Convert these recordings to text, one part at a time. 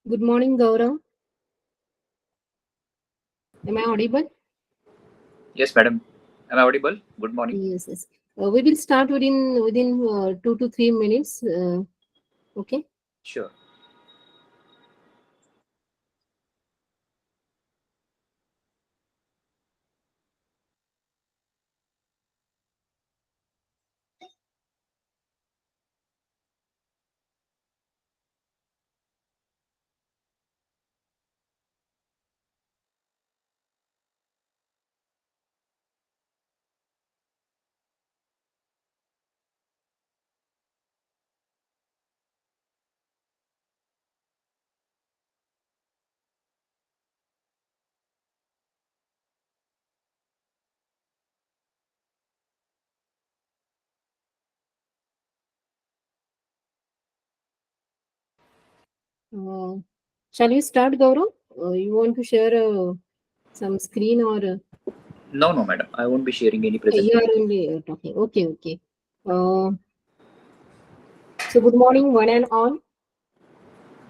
Good morning, Gaurav. Am I audible? Yes, madam. Am I audible? Good morning. Yes, yes. We will start within 2 to 3 minutes. Okay. Sure. Uh, shall we start, Gaurav? You want to share some screen or No, no, madam. I won't be sharing any you presentation. are only talking? Okay, okay. Uh, so good morning, one and all.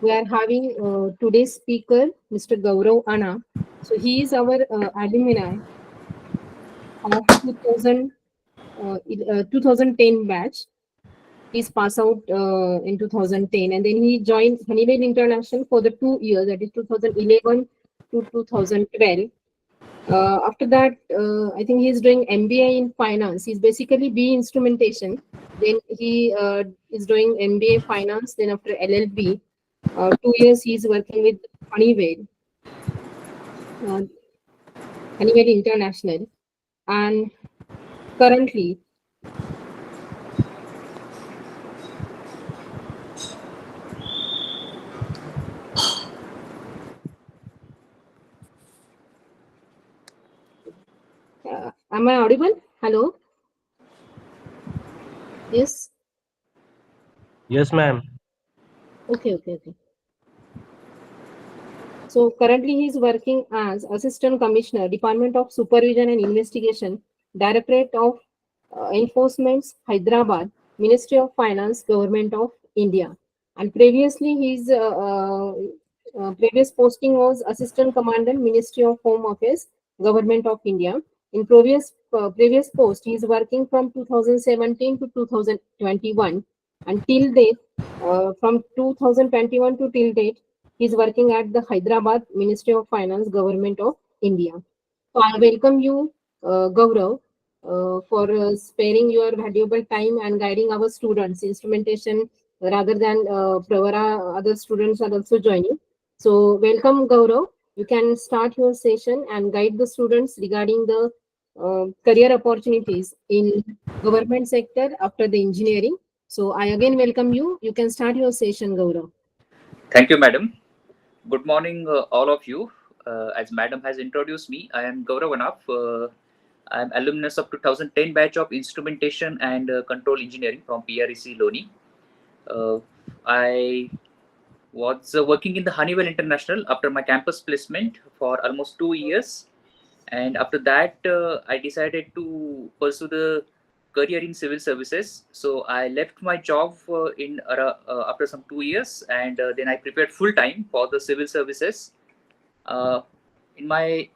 We are having today's speaker, Mr. Gaurav Anna. So he is our alumni of 2010 batch. He's passed out in 2010, and then he joined Honeywell International for the 2 years, that is 2011 to 2012. After that, I think he's doing MBA in finance. He's basically B instrumentation. Then he is doing MBA finance. Then after LLB, 2 years he's working with Honeywell, uh, Honeywell International, and currently am I audible? Hello. Yes. Yes, ma'am. Okay. Okay. Okay. So currently he is working as Assistant Commissioner, Department of Supervision and Investigation, Directorate of Enforcement, Hyderabad, Ministry of Finance, Government of India. And previously his previous posting was Assistant Commandant, Ministry of Home Affairs, Government of India. In previous post, he is working from 2017 to 2021, and till date, from 2021 to till date, he is working at the Hyderabad Ministry of Finance, Government of India. So I welcome you, Gaurav, for sparing your valuable time and guiding our students instrumentation rather than Pravara. Other students are also joining. So welcome, Gaurav. You can start your session and guide the students regarding the career opportunities in government sector after the engineering. So I again welcome you. You can start your session, Gaurav. Thank you, madam. Good morning, all of you. As madam has introduced me, I am Gaurav Anap. I am alumnus of 2010 batch of Instrumentation and Control Engineering from PREC Loni. Uh, I was working in the Honeywell International after my campus placement for almost 2 years. And after that, I decided to pursue the career in civil services. So I left my job after some 2 years, and then I prepared full time for the civil services. Uh, in my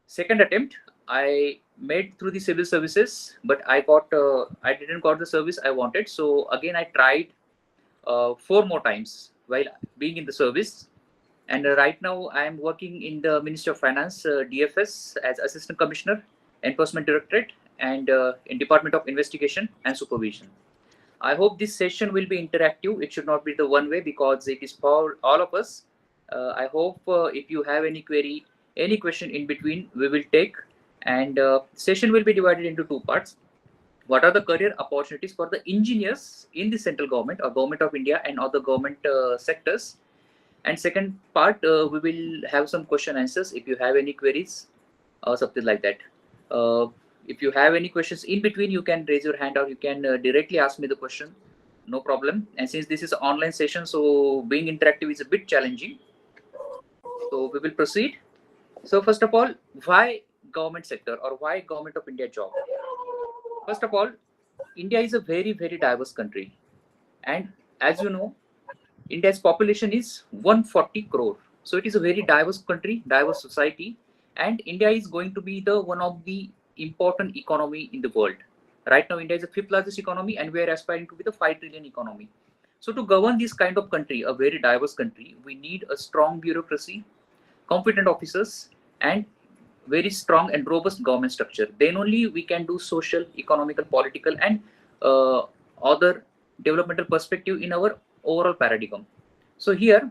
second attempt, I made through the civil services, but I didn't got the service I wanted. So again, I tried four more times while being in the service. And right now, I am working in the Ministry of Finance, DFS, as Assistant Commissioner, Enforcement Directorate, and in Department of Investigation and Supervision. I hope this session will be interactive. It should not be the one way because it is for all of us. I hope if you have any query, any question in between, we will take. And session will be divided into two parts. What are the career opportunities for the engineers in the central government or government of India and other government sectors? And second part, we will have some question answers if you have any queries or something like that. Uh, if you have any questions in between, you can raise your hand or you can directly ask me the question. No problem. And since this is an online session, so being interactive is a bit challenging. So we will proceed. So first of all, why government sector or why government of India job? First of all, India is a very, very diverse country. And as you know, India's population is 140 crore. So it is a very diverse country, diverse society, and India is going to be the one of the important economy in the world. Right now, India is the fifth largest economy, and we are aspiring to be the 5 trillion economy. So to govern this kind of country, a very diverse country, we need a strong bureaucracy, competent officers, and very strong and robust government structure. Then only we can do social, economical, political, and other developmental perspective in our overall paradigm. So here,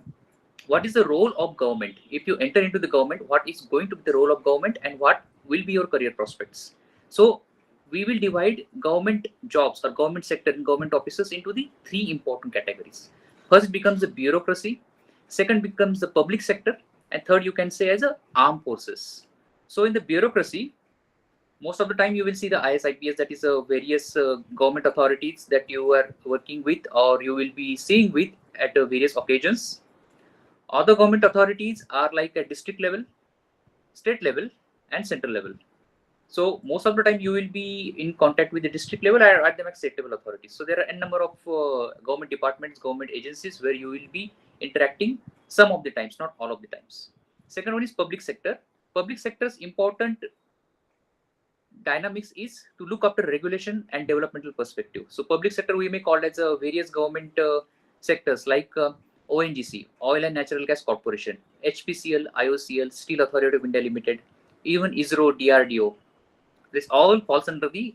what is the role of government? If you enter into the government, what is going to be the role of government and what will be your career prospects? So we will divide government jobs or government sector and government officers into the three important categories. First becomes the bureaucracy, second becomes the public sector, and third you can say as a armed forces. So in the bureaucracy, most of the time you will see the ISIPS, that is various government authorities that you are working with or you will be seeing with at various occasions. Other government authorities are like at district level, state level, and central level. So most of the time you will be in contact with the district level or at the max state level authorities. So there are a number of government departments, government agencies where you will be interacting some of the times, not all of the times. Second one is public sector. Public sector's important dynamics is to look after regulation and developmental perspective. So public sector we may call as various government sectors like ONGC, Oil and Natural Gas Corporation, HPCL, IOCL, Steel Authority of India Limited, even ISRO, DRDO. This all falls under the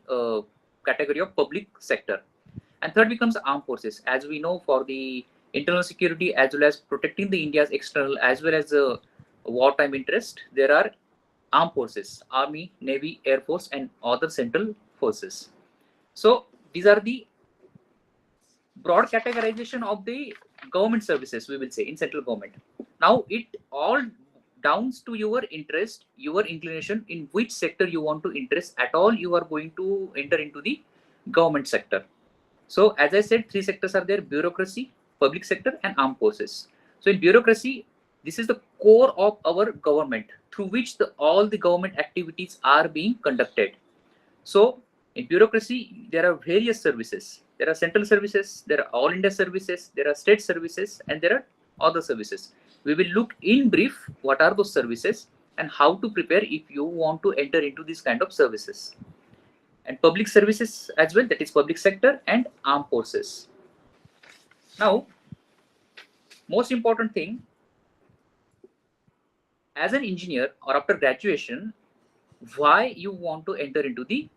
category of public sector. And third becomes armed forces. As we know, for the internal security as well as protecting the India's external as well as wartime interest, there are armed forces, Army, Navy, Air Force, and other central forces. So these are the broad categorization of the government services, we will say, in central government. Now it all downs to your interest, your inclination, in which sector you want to interest at all you are going to enter into the government sector. So as I said, three sectors are there: bureaucracy, public sector, and armed forces. So in bureaucracy, this is the core of our government through which all the government activities are being conducted. So in bureaucracy, there are various services. There are central services, there are all India services, there are state services, and there are other services. We will look in brief what are those services and how to prepare if you want to enter into this kind of services. And public services as well, that is public sector and armed forces. Now, most important thing, as an engineer or after graduation, why you want to enter into the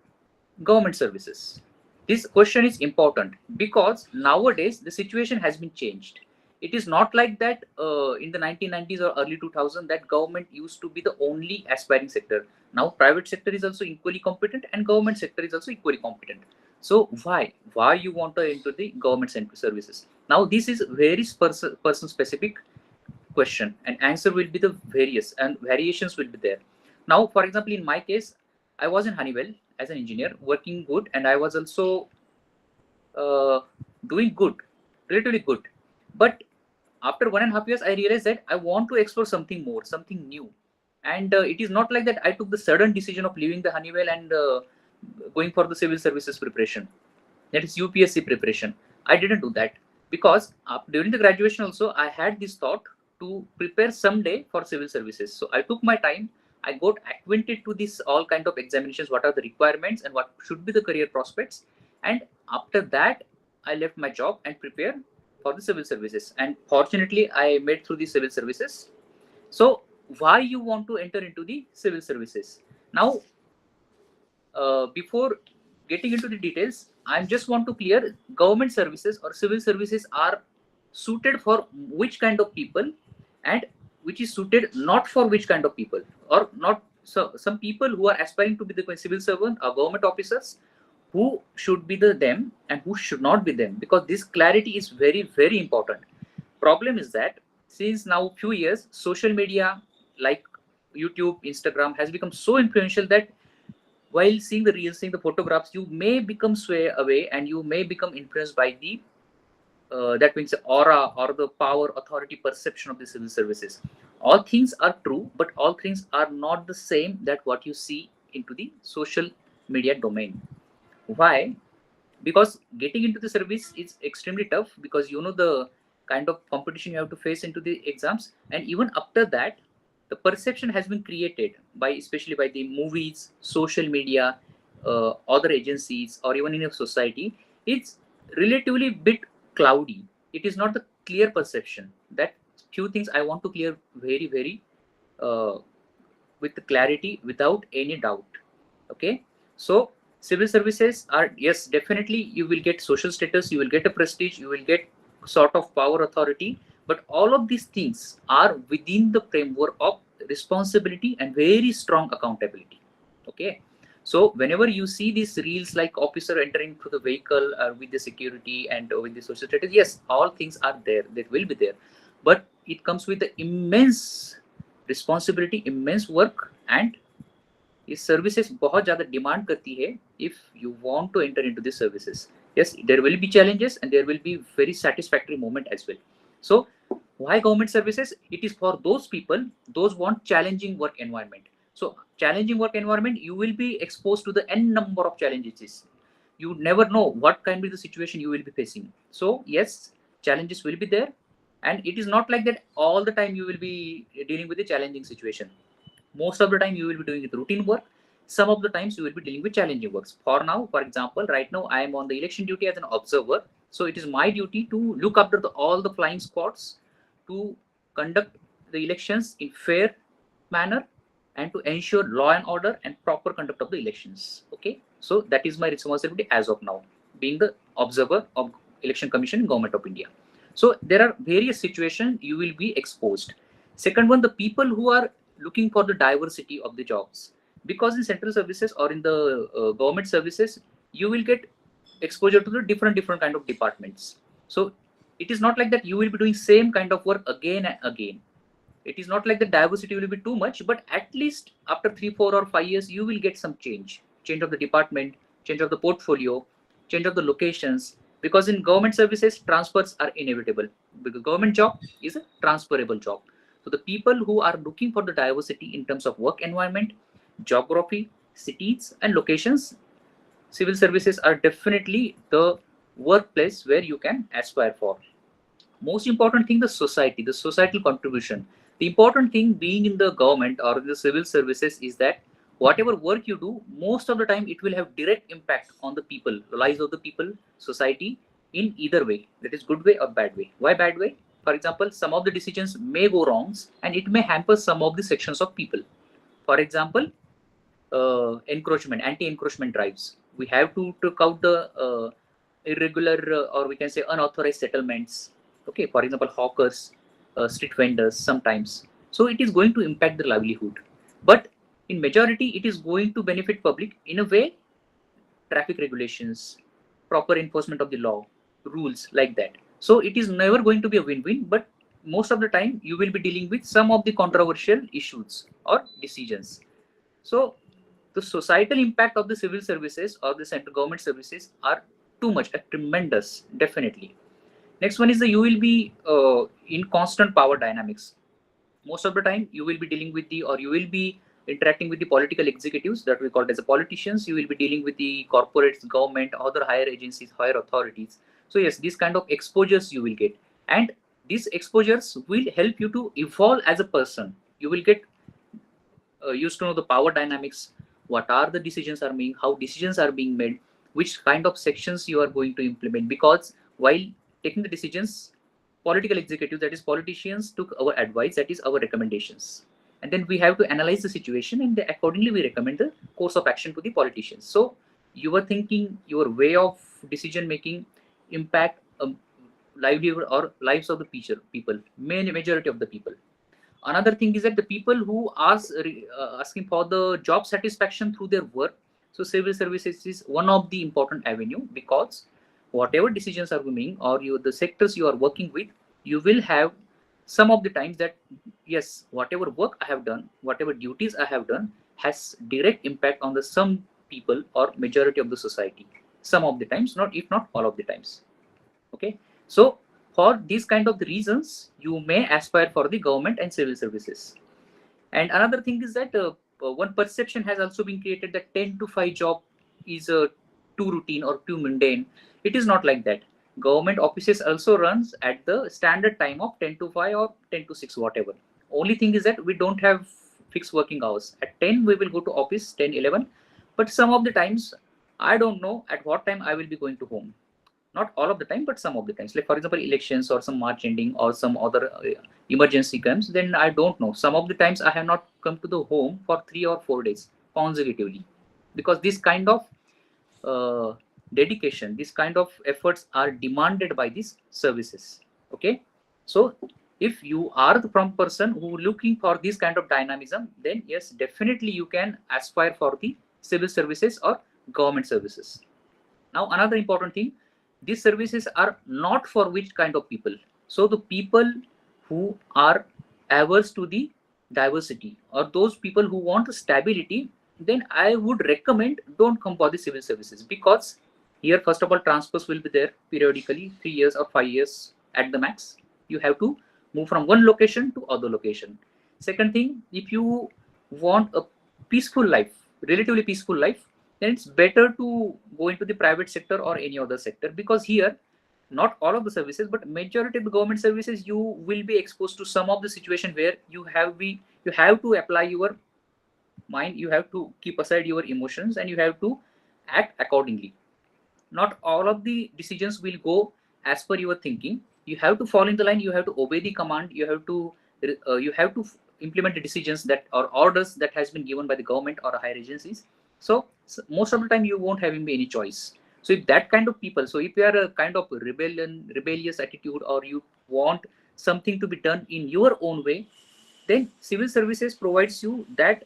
government services? This question is important because nowadays the situation has been changed. It is not like that in the 1990s or early 2000 that government used to be the only aspiring sector. Now private sector is also equally competent and government sector is also equally competent. So why you want to enter the government services? Now this is very person specific question, and answer will be the various and variations will be there. Now for example, in my case, I was in Honeywell as an engineer working good, and I was also doing good, relatively good. But after 1.5 years, I realized that I want to explore something more, something new. And it is not like that I took the sudden decision of leaving the Honeywell and going for the civil services preparation, that is UPSC preparation. I didn't do that because during the graduation also I had this thought to prepare someday for civil services. So I took my time. I got acquainted to this all kind of examinations, what are the requirements and what should be the career prospects. And after that, I left my job and prepared for the civil services. And fortunately, I made through the civil services. So why you want to enter into the civil services? Now, before getting into the details, I just want to clear government services or civil services are suited for which kind of people and which is suited not for which kind of people, or not. So some people who are aspiring to be the civil servant or government officers, who should be them and who should not be them, because this clarity is very, very important. Problem is that since now few years, social media like YouTube, Instagram has become so influential that while seeing the reels, seeing the photographs, you may become sway away and you may become influenced by the that means aura or the power, authority, perception of the civil services. All things are true, but all things are not the same that what you see into the social media domain. Why? Because getting into the service is extremely tough, because you know the kind of competition you have to face into the exams. And even after that, the perception has been created by, especially by the movies, social media, other agencies, or even in a society. It's relatively bit cloudy. It is not the clear perception. That few things I want to clear very uh, with clarity, without any doubt. Okay, so civil services are, yes, definitely you will get social status, you will get a prestige, you will get sort of power, authority, but all of these things are within the framework of responsibility and very strong accountability. Okay, so whenever you see these reels like officer entering through the vehicle with the security and with the social status, yes, all things are there, that will be there, but it comes with the immense responsibility, immense work, and ये services बहुत ज़्यादा demand करती है if you want to enter into these services. Yes, there will be challenges and there will be very satisfactory moment as well. So why government services? It is for those people, those want challenging work environment. So challenging work environment, you will be exposed to the n number of challenges. You never know what can be the situation you will be facing. So yes, challenges will be there, and it is not like that all the time you will be dealing with a challenging situation. Most of the time you will be doing it routine work. Some of the times you will be dealing with challenging works. For now, for example, right now I am on the election duty as an observer. So it is my duty to look after all the flying squads, to conduct the elections in fair manner, and to ensure law and order and proper conduct of the elections. Okay, so that is my responsibility as of now, being the observer of Election Commission in Government of India. So there are various situations you will be exposed. Second one, the people who are looking for the diversity of the jobs, because in central services or in the government services, you will get exposure to the different kind of departments. So it is not like that you will be doing same kind of work again and again. It is not like the diversity will be too much, but at least after 3, 4, or 5 years, you will get some change of the department, change of the portfolio, change of the locations. Because in government services, transfers are inevitable, because government job is a transferable job. So the people who are looking for the diversity in terms of work environment, geography, cities, and locations, civil services are definitely the workplace where you can aspire for. Most important thing, the society, the societal contribution. The important thing being in the government or in the civil services is that whatever work you do, most of the time it will have direct impact on the people, the lives of the people, society, in either way, that is good way or bad way. Why bad way? For example, some of the decisions may go wrongs and it may hamper some of the sections of people. For example, encroachment, anti-encroachment drives. We have to take out the irregular or we can say unauthorized settlements. Okay, for example, hawkers, street vendors sometimes. So it is going to impact the livelihood. But in majority, it is going to benefit public in a way. Traffic regulations, proper enforcement of the law, rules like that. So it is never going to be a win-win, but most of the time you will be dealing with some of the controversial issues or decisions. So the societal impact of the civil services or the central government services are too much, tremendous, definitely. Next one is you will be in constant power dynamics. Most of the time you will be dealing with you will be interacting with the political executives that we call as the politicians. You will be dealing with the corporates, government, other higher agencies, higher authorities. So yes, these kind of exposures you will get, and these exposures will help you to evolve as a person. You will get used to know the power dynamics, what are the decisions are being, how decisions are being made, which kind of sections you are going to implement. Because while taking the decisions, political executives, that is politicians, took our advice, that is our recommendations, and then we have to analyze the situation, and accordingly we recommend the course of action to the politicians. So your thinking, your way of decision making impact livelihood or lives of the people, majority of the people. Another thing is that the people who are asking for the job satisfaction through their work, so civil services is one of the important avenue, because whatever decisions are being or the sectors you are working with, you will have some of the times that yes, whatever work I have done, whatever duties I have done has direct impact on the some people or majority of the society. Some of the times, not if not all of the times. Okay, so for these kind of the reasons, you may aspire for the government and civil services. And another thing is that one perception has also been created that 10 to 5 job is too routine or too mundane. It is not like that. government offices also runs at the standard time of 10 to 5 or 10 to 6, whatever. Only thing is that we don't have fixed working hours. At 10 we will go to office, 10, 11, but some of the times I don't know at what time I will be going to home. Not all of the time, but some of the times. Like for example, elections or some March ending or some other emergency comes, then I don't know. Some of the times I have not come to the home for 3 or 4 days consecutively, because this kind of dedication, this kind of efforts are demanded by these services. Okay, so if you are the prompt person who looking for this kind of dynamism, then yes, definitely you can aspire for the civil services or government services. Now another important thing, these services are not for which kind of people. So the people who are averse to the diversity or those people who want stability, then I would recommend don't come for the civil services, because here first of all transfers will be there periodically, 3 years or 5 years at the max. You have to move from one location to other location. Second thing, if you want a peaceful life, relatively peaceful life, then it's better to go into the private sector or any other sector, because here not all of the services but majority of the government services you will be exposed to some of the situation where you have to apply your mind, you have to keep aside your emotions, and you have to act accordingly. Not all of the decisions will go as per your thinking. You have to fall in the line, you have to obey the command, you have to implement the decisions that or orders that has been given by the government or higher agencies. So most of the time you won't have any choice. So if that kind of people, so if you are a kind of rebellious attitude, or you want something to be done in your own way, then civil services provides you that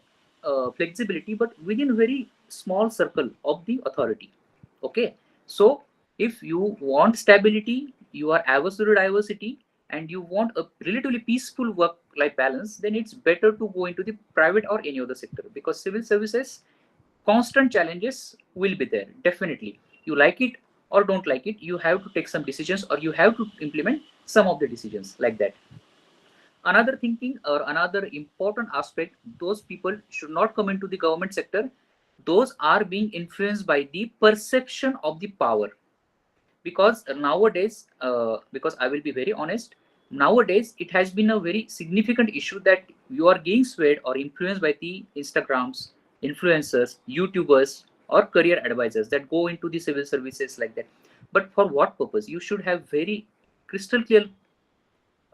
flexibility, but within a very small circle of the authority. Okay, so if you want stability, you are averse to diversity, and you want a relatively peaceful work-life balance, then it's better to go into the private or any other sector, because civil services constant challenges will be there. Definitely, you like it or don't like it, you have to take some decisions, or you have to implement some of the decisions like that. Another thinking or another important aspect, those people should not come into the government sector. Those are being influenced by the perception of the power, because nowadays, because I will be very honest, nowadays it has been a very significant issue that you are getting swayed or influenced by the Instagrams, influencers, YouTubers, or career advisors that go into the civil services like that. But for what purpose? You should have very crystal clear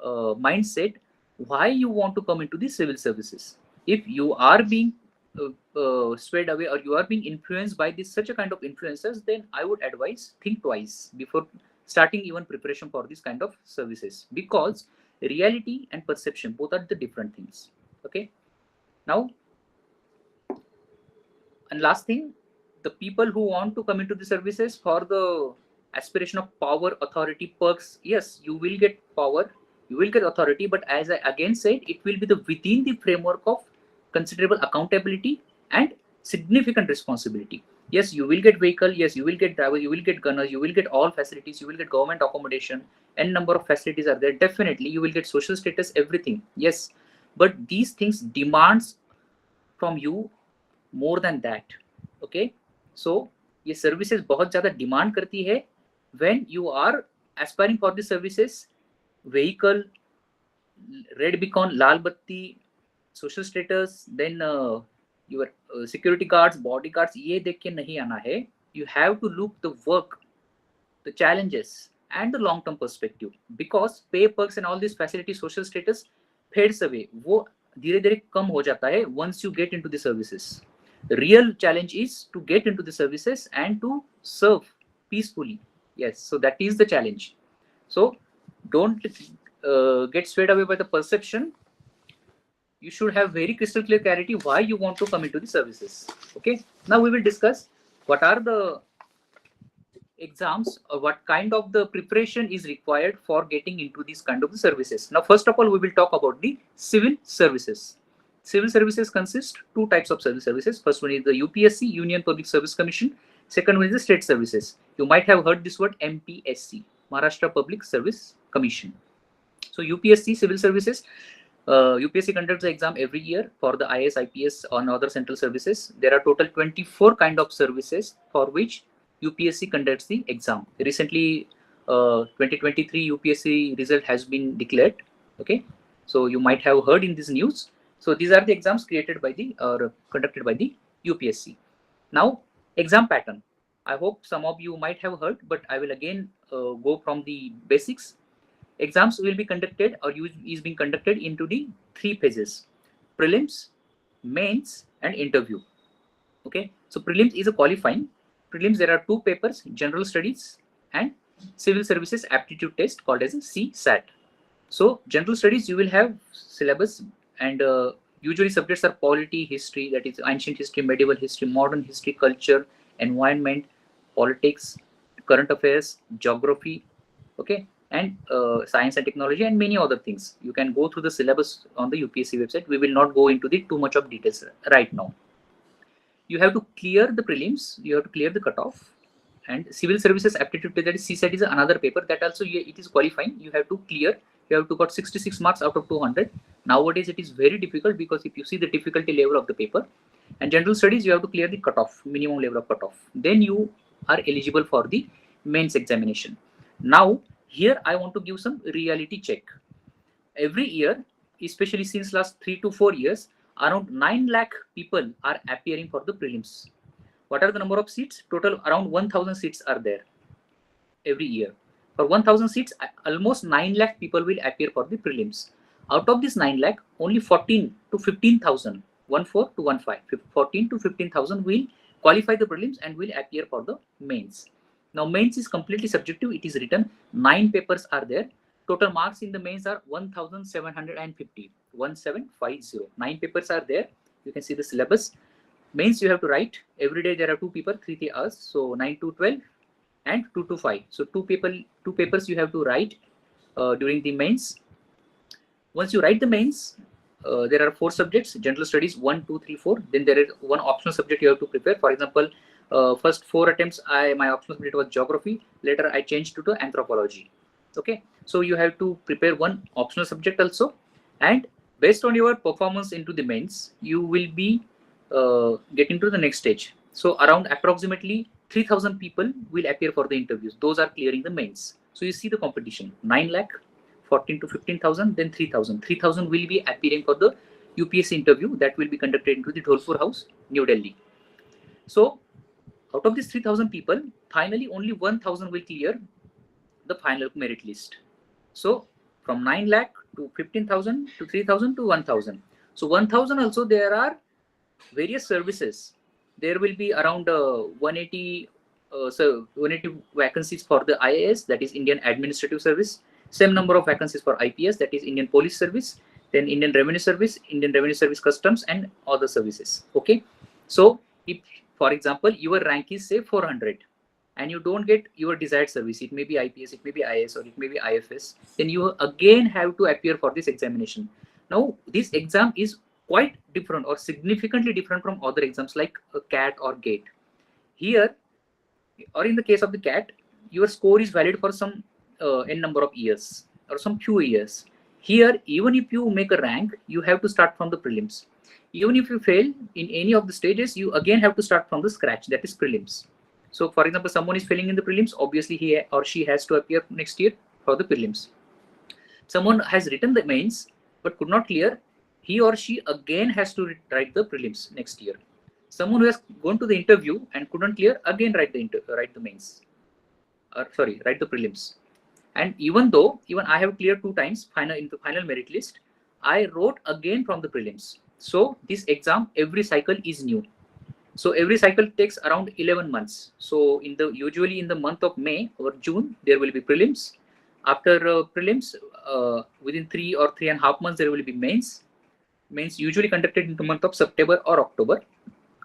mindset why you want to come into the civil services. If you are being swayed away, or you are being influenced by this such a kind of influencers, then I would advise think twice before starting even preparation for this kind of services, because reality and perception both are the different things. Okay, now, and last thing, the people who want to come into the services for the aspiration of power, authority, perks, yes, you will get power, you will get authority, but as I again said, it will be the within the framework of considerable accountability and significant responsibility. Yes, you will get vehicle, yes, you will get driver, you will get gunner, you will get all facilities, you will get government accommodation, and number of facilities are there. Definitely you will get social status, everything, yes, but these things demands from you more than that. Okay, so ये services बहुत ज़्यादा demand करती है when you are aspiring for the services. Vehicle, red beacon, लाल बत्ती, social status, then your security guards, bodyguards, ये देख के नहीं आना है. You have to look the work, the challenges, and the long-term perspective, because pay, perks, and all these facilities, social status fades away. वो धीरे-धीरे कम हो जाता है once you get into the services. The real challenge is to get into the services and to serve peacefully. Yes, so that is the challenge. So don't get swayed away by the perception. You should have very crystal clear clarity why you want to come into the services. Okay, now we will discuss what are the exams or what kind of the preparation is required for getting into these kind of the services. Now, first of all, we will talk about the civil services. Civil services consist two types of civil services. First one is the UPSC, Union Public Service Commission. Second one is the state services. You might have heard this word MPSC, Maharashtra Public Service Commission. So UPSC civil services, UPSC conducts the exam every year for the IAS, IPS, and other central services. There are total 24 kind of services for which UPSC conducts the exam. Recently, 2023 UPSC result has been declared. Okay, so you might have heard in this news. So these are the exams created by the or conducted by the UPSC. Now, exam pattern. I hope some of you might have heard, but I will again go from the basics. Exams will be conducted or is being conducted into the 3 phases: prelims, mains, and interview. Okay, so prelims is a qualifying. Prelims, there are 2 papers: general studies and civil services aptitude test, called as a CSAT. So general studies, you will have syllabus, and usually subjects are polity, history, that is ancient history, medieval history, modern history, culture, environment, politics, current affairs, geography, okay, and science and technology, and many other things. You can go through the syllabus on the UPSC website. We will not go into the too much of details right now. You have to clear the prelims, you have to clear the cutoff, and civil services aptitude test, that is CSAT, is another paper that also it is qualifying. You have to clear. You have to got 66 marks out of 200. Nowadays it is very difficult, because if you see the difficulty level of the paper, and general studies, you have to clear the cutoff, minimum level of cutoff, then you are eligible for the mains examination. Now here I want to give some reality check. Every year, especially since last 3 to 4 years, around 9 lakh people are appearing for the prelims. What are the number of seats? Total around 1000 seats are there every year. For 1000 seats, almost 9 lakh people will appear for the prelims. Out of this 9 lakh, only 14 to 15,000, 14 to 15, 14 to 15,000 will qualify the prelims and will appear for the mains. Now mains is completely subjective. It is written, 9 papers are there. Total marks in the mains are 1750, 1750. 9 papers are there. You can see the syllabus. Mains you have to write. Every day there are 2 papers, 3 hours. So 9 to 12 and 2 to 5. So 2 papers you have to write during the mains. Once you write the mains, there are 4 subjects: general studies 1, 2, 3, 4. Then there is 1 optional subject you have to prepare. For example, first 4 attempts, my optional subject was geography. Later I changed to anthropology. Okay, so you have to prepare 1 optional subject also, and based on your performance into the mains, you will be getting to the next stage. So around approximately 3000 people will appear for the interviews. Those are clearing the mains. So you see the competition: 9 lakh, 14 to 15,000, then 3000. 3000 will be appearing for the UPSC interview that will be conducted into the Dholpur House, New Delhi. So out of these 3000 people, finally only 1000 will clear the final merit list. So from 9 lakh to 15,000 to 3000 to 1000. So 1000 also, there are various services. There will be around 180 vacancies for the IAS, that is Indian Administrative Service. Same number of vacancies for IPS, that is Indian Police Service, then Indian Revenue Service, Indian Revenue Service Customs, and other services. Okay, so if, for example, your rank is say 400 and you don't get your desired service, it may be IPS, it may be IAS, or it may be IFS, then you again have to appear for this examination. Now this exam is quite different or significantly different from other exams like a CAT or GATE. Here, or in the case of the CAT, your score is valid for some n number of years or some few years. Here, even if you make a rank, you have to start from the prelims. Even if you fail in any of the stages, you again have to start from the scratch, that is prelims. So for example, someone is failing in the prelims, obviously he or she has to appear next year for the prelims. Someone has written the mains but could not clear, he or she again has to write the prelims next year. Someone who has gone to the interview and couldn't clear, again write the mains, or sorry, write the prelims. And even I have cleared 2 times in the final merit list, I wrote again from the prelims. So this exam, every cycle is new. So every cycle takes around 11 months. So usually in the month of May or June, there will be prelims. After prelims, within 3 or 3.5 months, there will be mains. Mains usually conducted in the month of September or October.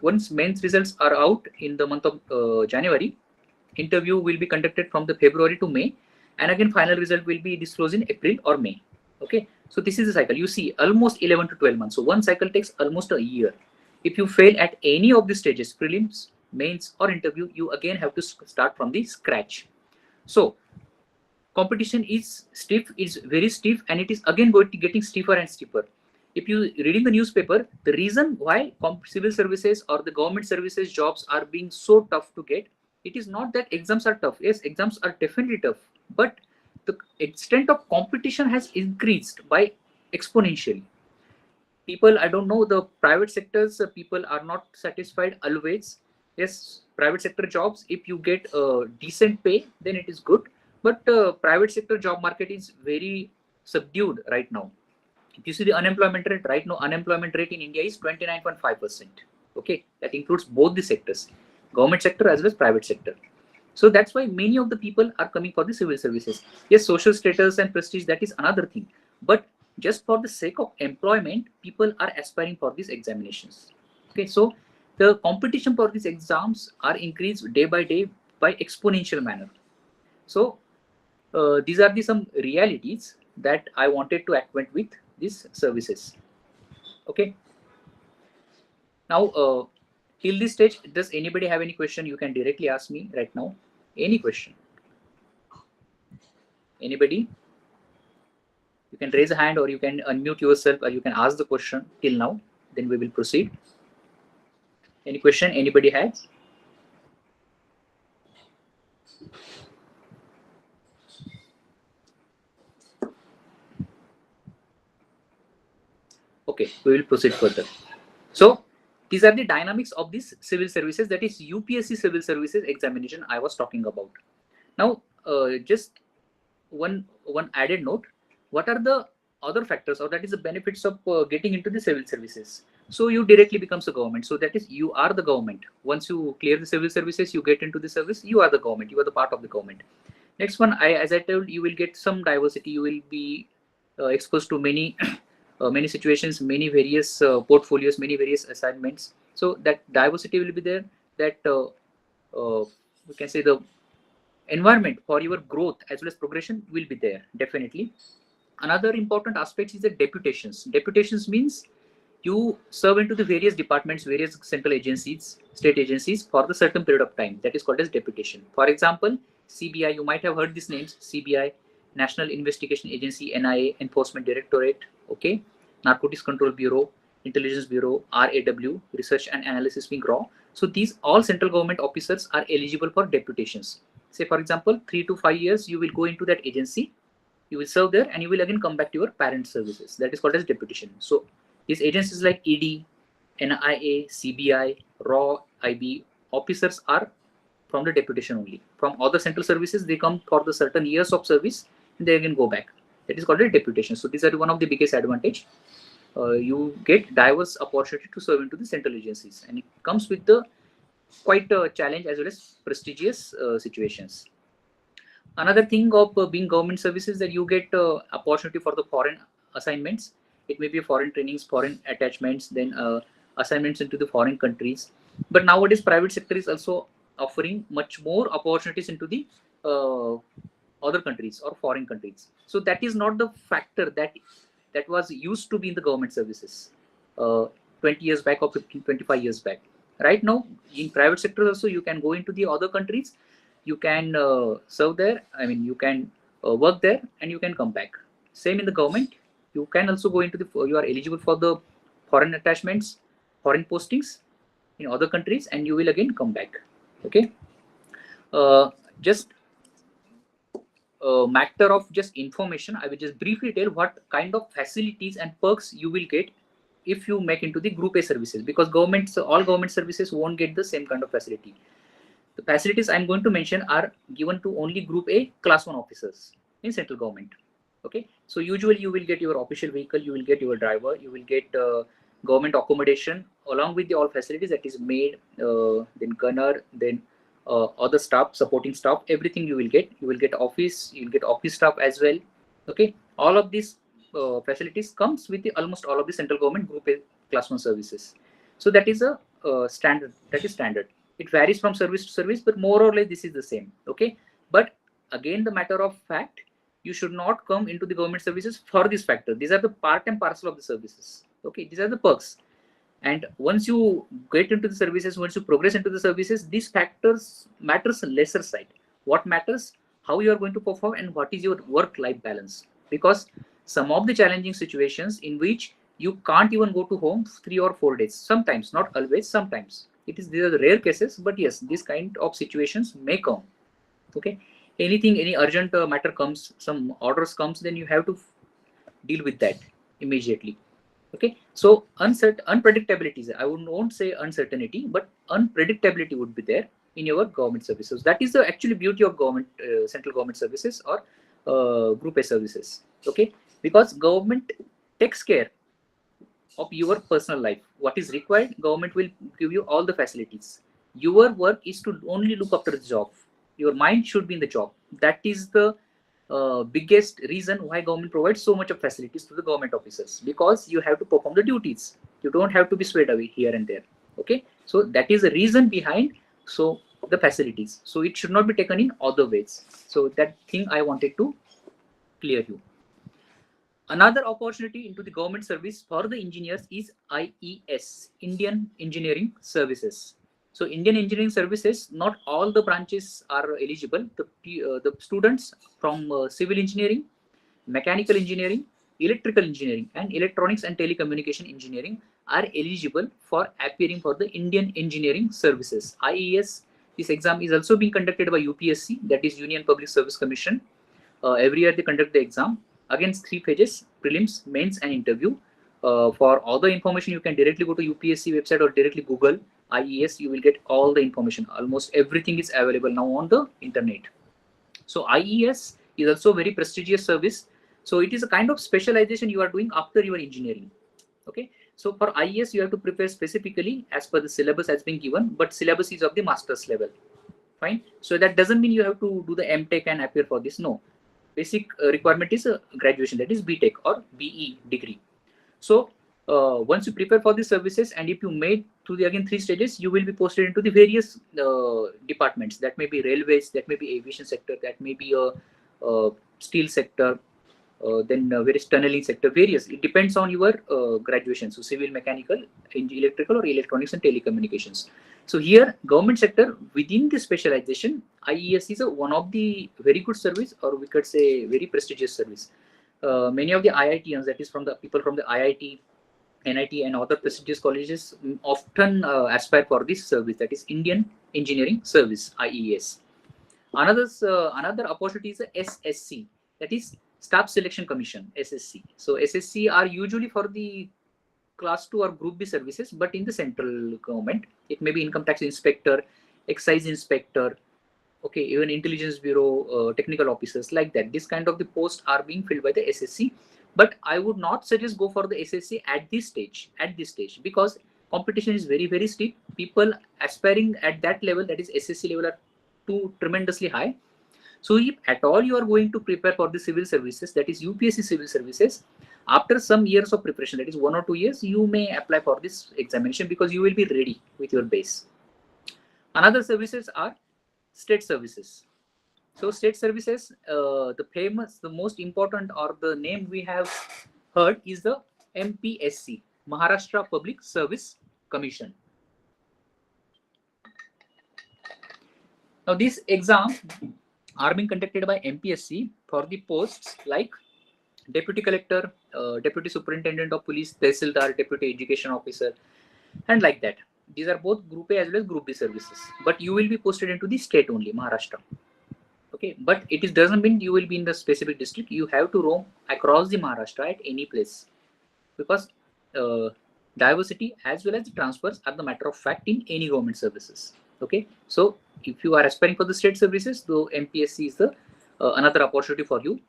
Once mains results are out in the month of January, interview will be conducted from the February to May, and again final result will be disclosed in April or May. Okay, so this is the cycle. You see, almost 11 to 12 months. So one cycle takes almost a year. If you fail at any of the stages, prelims, mains, or interview, you again have to start from the scratch. So competition is stiff, is very stiff, and it is again going to getting stiffer and stiffer. If you read in the newspaper, the reason why civil services or the government services jobs are being so tough to get, it is not that exams are tough. Yes, exams are definitely tough, but the extent of competition has increased by exponentially. People, I don't know, the private sectors, people are not satisfied always. Yes, private sector jobs, if you get a decent pay, then it is good. But private sector job market is very subdued right now. If you see the unemployment rate right now, unemployment rate in India is 29.5%. Okay, that includes both the sectors, government sector as well as private sector. So that's why many of the people are coming for the civil services. Yes, social status and prestige, that is another thing. But just for the sake of employment, people are aspiring for these examinations. Okay, so the competition for these exams are increased day by day by exponential manner. So these are the some realities that I wanted to acquaint with these services. Okay. Now, till this stage, does anybody have any question? You can directly ask me right now. Any question? Anybody? You can raise a hand, or you can unmute yourself, or you can ask the question till now. Then we will proceed. Any question anybody has? Okay, we will proceed further. So these are the dynamics of these civil services, that is UPSC civil services examination I was talking about. Now, just one added note. What are the other factors, or that is the benefits of getting into the civil services? So you directly becomes a government. So that is, you are the government. Once you clear the civil services, you get into the service, you are the government. You are the part of the government. Next one, as I told, you will get some diversity. You will be exposed to many many situations, many various portfolios, many various assignments. So that diversity will be there. That we can say the environment for your growth as well as progression will be there, definitely. Another important aspect is the deputations. Deputations means you serve into the various departments, various central agencies, state agencies for the certain period of time. That is called as deputation. For example, CBI, you might have heard these names: CBI, National Investigation Agency, NIA, Enforcement Directorate, okay, Narcotics Control Bureau, Intelligence Bureau, RAW, Research and Analysis Wing, RAW. So these all central government officers are eligible for deputations. Say, for example, 3 to 5 years, you will go into that agency, you will serve there, and you will again come back to your parent services. That is called as deputation. So these agencies like ED, NIA, CBI, RAW, IB, officers are from the deputation only. From other central services, they come for the certain years of service, and they again go back. That is called a deputation. So these are one of the biggest advantage. You get diverse opportunity to serve into the central agencies, and it comes with the quite a challenge as well as prestigious situations. Another thing of being government services, that you get opportunity for the foreign assignments. It may be foreign trainings, foreign attachments, then assignments into the foreign countries. But nowadays, private sector is also offering much more opportunities into the other countries or foreign countries. So that is not the factor that was used to be in the government services 20 years back or 15, 25 years back. Right now, in private sector also, you can go into the other countries, you can serve there, I mean, you can work there, and you can come back. Same in the government, you can also go into the, you are eligible for the foreign attachments, foreign postings in other countries, and you will again come back. Okay. Just matter of just information, I will just briefly tell what kind of facilities and perks you will get if you make into the group A services, because governments, all government services won't get the same kind of facility. The facilities I'm going to mention are given to only group A class 1 officers in central government. Okay, so usually you will get your official vehicle, you will get your driver, you will get government accommodation along with the all facilities, that is maid, then gunner, then other staff, supporting staff, everything you will get. You will get office, you will get office staff as well. Okay, all of these facilities comes with the almost all of the central government group A class 1 services. So that is a standard. That is standard. It varies from service to service, but more or less this is the same. Okay, but again, the matter of fact, you should not come into the government services for this factor. These are the part and parcel of the services. Okay, these are the perks. And once you get into the services, once you progress into the services, these factors matters lesser side. What matters, how you are going to perform, and what is your work-life balance. Because some of the challenging situations in which you can't even go to home 3 or 4 days, sometimes, not always, sometimes. These are the rare cases, but yes, this kind of situations may come. Okay, any urgent matter comes, some orders comes, then you have to deal with that immediately. Okay, so unpredictability, I won't say uncertainty, but unpredictability would be there in your government services. That is the actually beauty of government, central government services or group A services. Okay, because government takes care of your personal life. What is required, government will give you all the facilities. Your work is to only look after the job. Your mind should be in the job. That is the biggest reason why government provides so much of facilities to the government officers, because you have to perform the duties. You don't have to be swayed away here and there. Okay, so that is the reason behind so the facilities. So it should not be taken in other ways. So that thing I wanted to clear you. Another opportunity into the government service for the engineers is IES, Indian Engineering Services. So Indian Engineering Services, not all the branches are eligible. The students from civil engineering, mechanical engineering, electrical engineering, and electronics and telecommunication engineering are eligible for appearing for the Indian Engineering Services. IES, this exam is also being conducted by UPSC, that is Union Public Service Commission. Every year they conduct the exam. Again, 3 phases: prelims, mains, and interview. For all the information, you can directly go to UPSC website or directly Google IES. You will get all the information. Almost everything is available now on the internet. So IES is also a very prestigious service. So it is a kind of specialization you are doing after your engineering. Okay. So for IES, you have to prepare specifically as per the syllabus has been given, but syllabus is of the master's level. Fine. So that doesn't mean you have to do the MTech and appear for this. No. Basic requirement is a graduation, that is BTech or BE degree. So once you prepare for the services, and if you made through the again 3 stages, you will be posted into the various departments. That may be railways, that may be aviation sector, that may be a steel sector, then various tunneling sector, various. It depends on your graduation. So civil, mechanical, electrical, or electronics and telecommunications. So here, government sector within the specialization, IES is one of the very good service, or we could say very prestigious service. Many of the IITians, that is from the people from the IIT, NIT, and other prestigious colleges, often aspire for this service, that is Indian Engineering Service, IES. Another opportunity is the SSC, that is Staff Selection Commission, SSC. So SSC are usually for the class 2 or group B services, but in the central government. It may be income tax inspector, excise inspector, okay, even intelligence bureau, technical officers, like that. This kind of the posts are being filled by the SSC. But I would not suggest go for the SSC at this stage, because competition is very, very steep. People aspiring at that level, that is SSC level, are too tremendously high. So if at all you are going to prepare for the civil services, that is UPSC civil services, after some years of preparation, that is 1 or 2 years, you may apply for this examination, because you will be ready with your base. Another services are state services. So state services, the most important, or the name we have heard, is the MPSC, Maharashtra Public Service Commission. Now this exam are being conducted by MPSC for the posts like Deputy Collector, Deputy Superintendent of Police, Tehsildar, Deputy Education Officer, and like that. These are both Group A as well as Group B services. But you will be posted into the state only, Maharashtra. Okay, but it doesn't mean you will be in the specific district. You have to roam across the Maharashtra at any place, because diversity as well as the transfers are the matter of fact in any government services. Okay, so if you are aspiring for the state services, though MPSC is the another opportunity for you.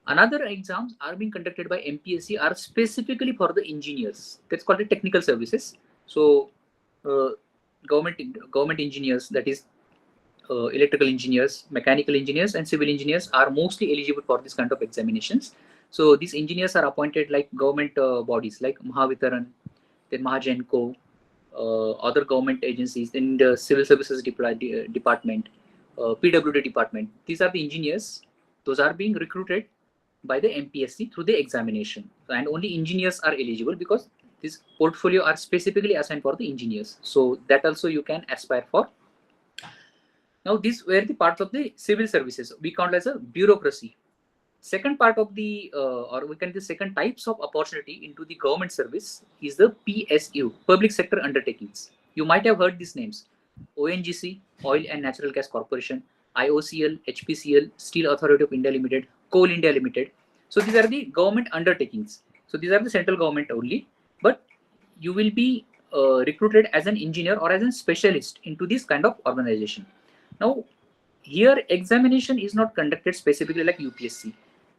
Another exams are being conducted by MPSC are specifically for the engineers. That's called the technical services. So government engineers, that is electrical engineers, mechanical engineers, and civil engineers are mostly eligible for this kind of examinations. So these engineers are appointed like government bodies like Mahavitaran, then Mahagenco, other government agencies, in the civil services department, PWD department. These are the engineers. Those are being recruited by the MPSC through the examination, and only engineers are eligible, because this portfolio are specifically assigned for the engineers. So that also you can aspire for. Now these were the parts of the civil services we count as a bureaucracy. Second part of the or we can the second types of opportunity into the government service is the PSU, public sector undertakings. You might have heard these names: ONGC, Oil and Natural Gas Corporation, IOCL, HPCL, Steel Authority of India Limited, Coal India Limited. So these are the government undertakings. So these are the central government only, but you will be recruited as an engineer or as a specialist into this kind of organization. Now, here examination is not conducted specifically like UPSC.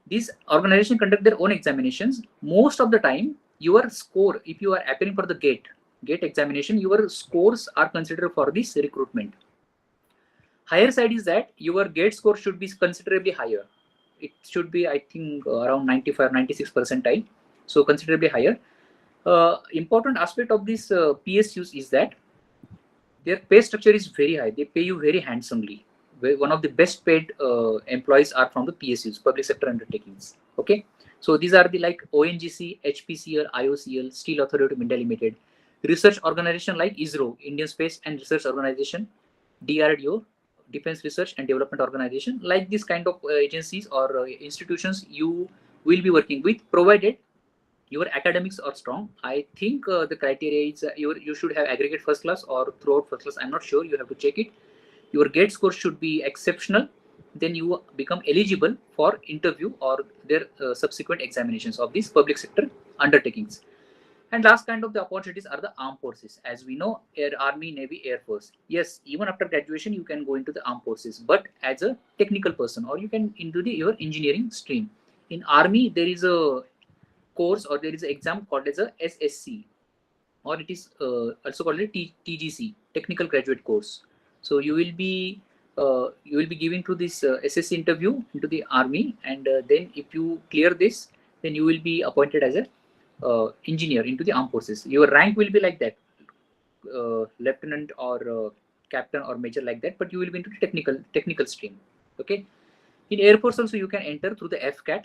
These organizations conduct their own examinations. Most of the time, your score, if you are appearing for the GATE examination, your scores are considered for this recruitment. Higher side is that your GATE score should be considerably higher. It should be, I think, around 95, 96 percentile. So considerably higher. Important aspect of this PSUs is that their pay structure is very high. They pay you very handsomely. One of the best paid employees are from the PSUs, public sector undertakings. Okay, so these are the like ONGC, HPCL, IOCL, Steel Authority of India Limited, research organization like ISRO, Indian Space and Research Organization, DRDO, Defense Research and Development Organization. Like this kind of agencies or institutions you will be working with, provided your academics are strong. I think the criteria is you should have aggregate first class or throughout first class. I'm not sure. You have to check it. Your GATE score should be exceptional. Then you become eligible for interview or their subsequent examinations of these public sector undertakings. And last kind of the opportunities are the armed forces. As we know, Army, Navy, Air Force. Yes, even after graduation, you can go into the armed forces, but as a technical person, or you can into your engineering stream. In Army, there is a course or there is an exam called as a SSC, or it is also called a TGC, Technical Graduate Course. So you will be giving to this SSC interview into the Army, and then if you clear this, then you will be appointed as a engineer into the armed forces. Your rank will be like that, lieutenant or captain or major like that, but you will be into the technical stream. Okay. In Air Force also you can enter through the FCAT.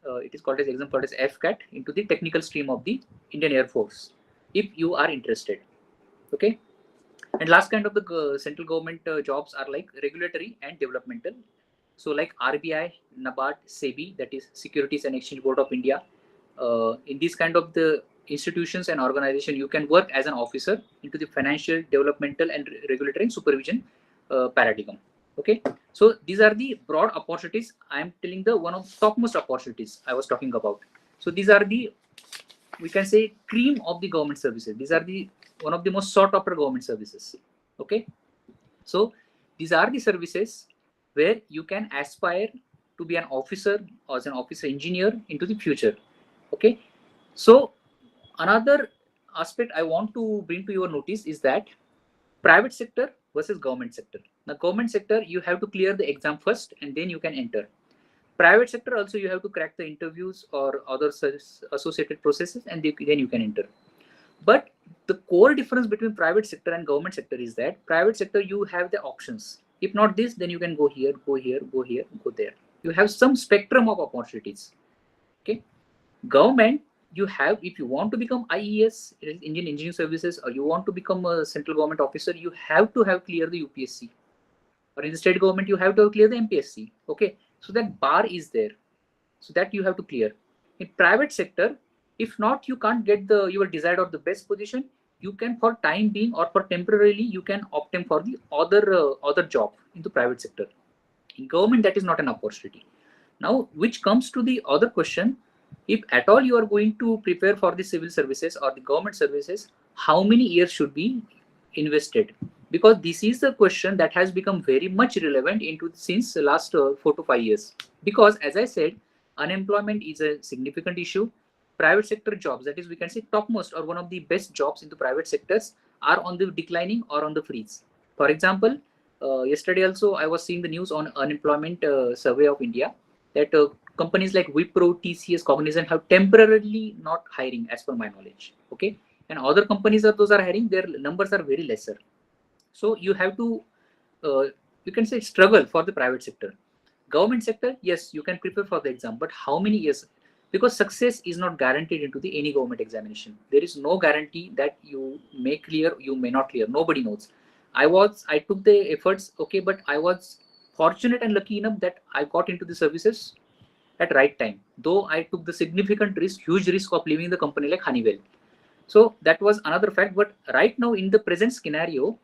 It is called as exam called as FCAT into the technical stream of the Indian Air Force, if you are interested. Okay. And last kind of the central government jobs are like regulatory and developmental. So like RBI, NABARD, SEBI, that is Securities and Exchange Board of India. In these kind of the institutions and organization, you can work as an officer into the financial, developmental and regulatory and supervision paradigm. Okay, so these are the broad opportunities. I am telling the one of topmost opportunities I was talking about. So these are the, we can say, cream of the government services. These are the one of the most sought after government services. Okay, so these are the services where you can aspire to be an officer or as an officer engineer into the future. Okay, so another aspect I want to bring to your notice is that private sector versus government sector. Now, government sector, you have to clear the exam first and then you can enter. Private sector also, you have to crack the interviews or other associated processes and then you can enter. But the core difference between private sector and government sector is that private sector, you have the options. If not this, then you can go here, go here, go here, go there. You have some spectrum of opportunities. Okay. Government, you have, if you want to become IES, Indian Engineering Services, or you want to become a central government officer, you have to have clear the UPSC. Or in the state government, you have to clear the MPSC. Okay, so that bar is there. So that you have to clear. In private sector, if not, you can't get your desired or the best position. You can, for time being or for temporarily, you can opt in for the other job into private sector. In government, that is not an opportunity. Now, which comes to the other question. If at all you are going to prepare for the civil services or the government services, how many years should be invested? Because this is the question that has become very much relevant since the last 4 to 5 years. Because as I said, unemployment is a significant issue. Private sector jobs, that is, we can say topmost or one of the best jobs in the private sectors, are on the declining or on the freeze. For example, yesterday also I was seeing the news on unemployment survey of India that companies like Wipro, TCS, Cognizant have temporarily not hiring as per my knowledge. Okay, and other companies those are hiring, their numbers are very lesser. So you have to, you can say, struggle for the private sector. Government sector, yes, you can prepare for the exam, but how many years? Because success is not guaranteed into the any government examination. There is no guarantee that you may clear, you may not clear. Nobody knows. I took the efforts, okay, but I was fortunate and lucky enough that I got into the services at right time. Though I took the significant risk, huge risk of leaving the company like Honeywell. So that was another fact. But right now in the present scenario,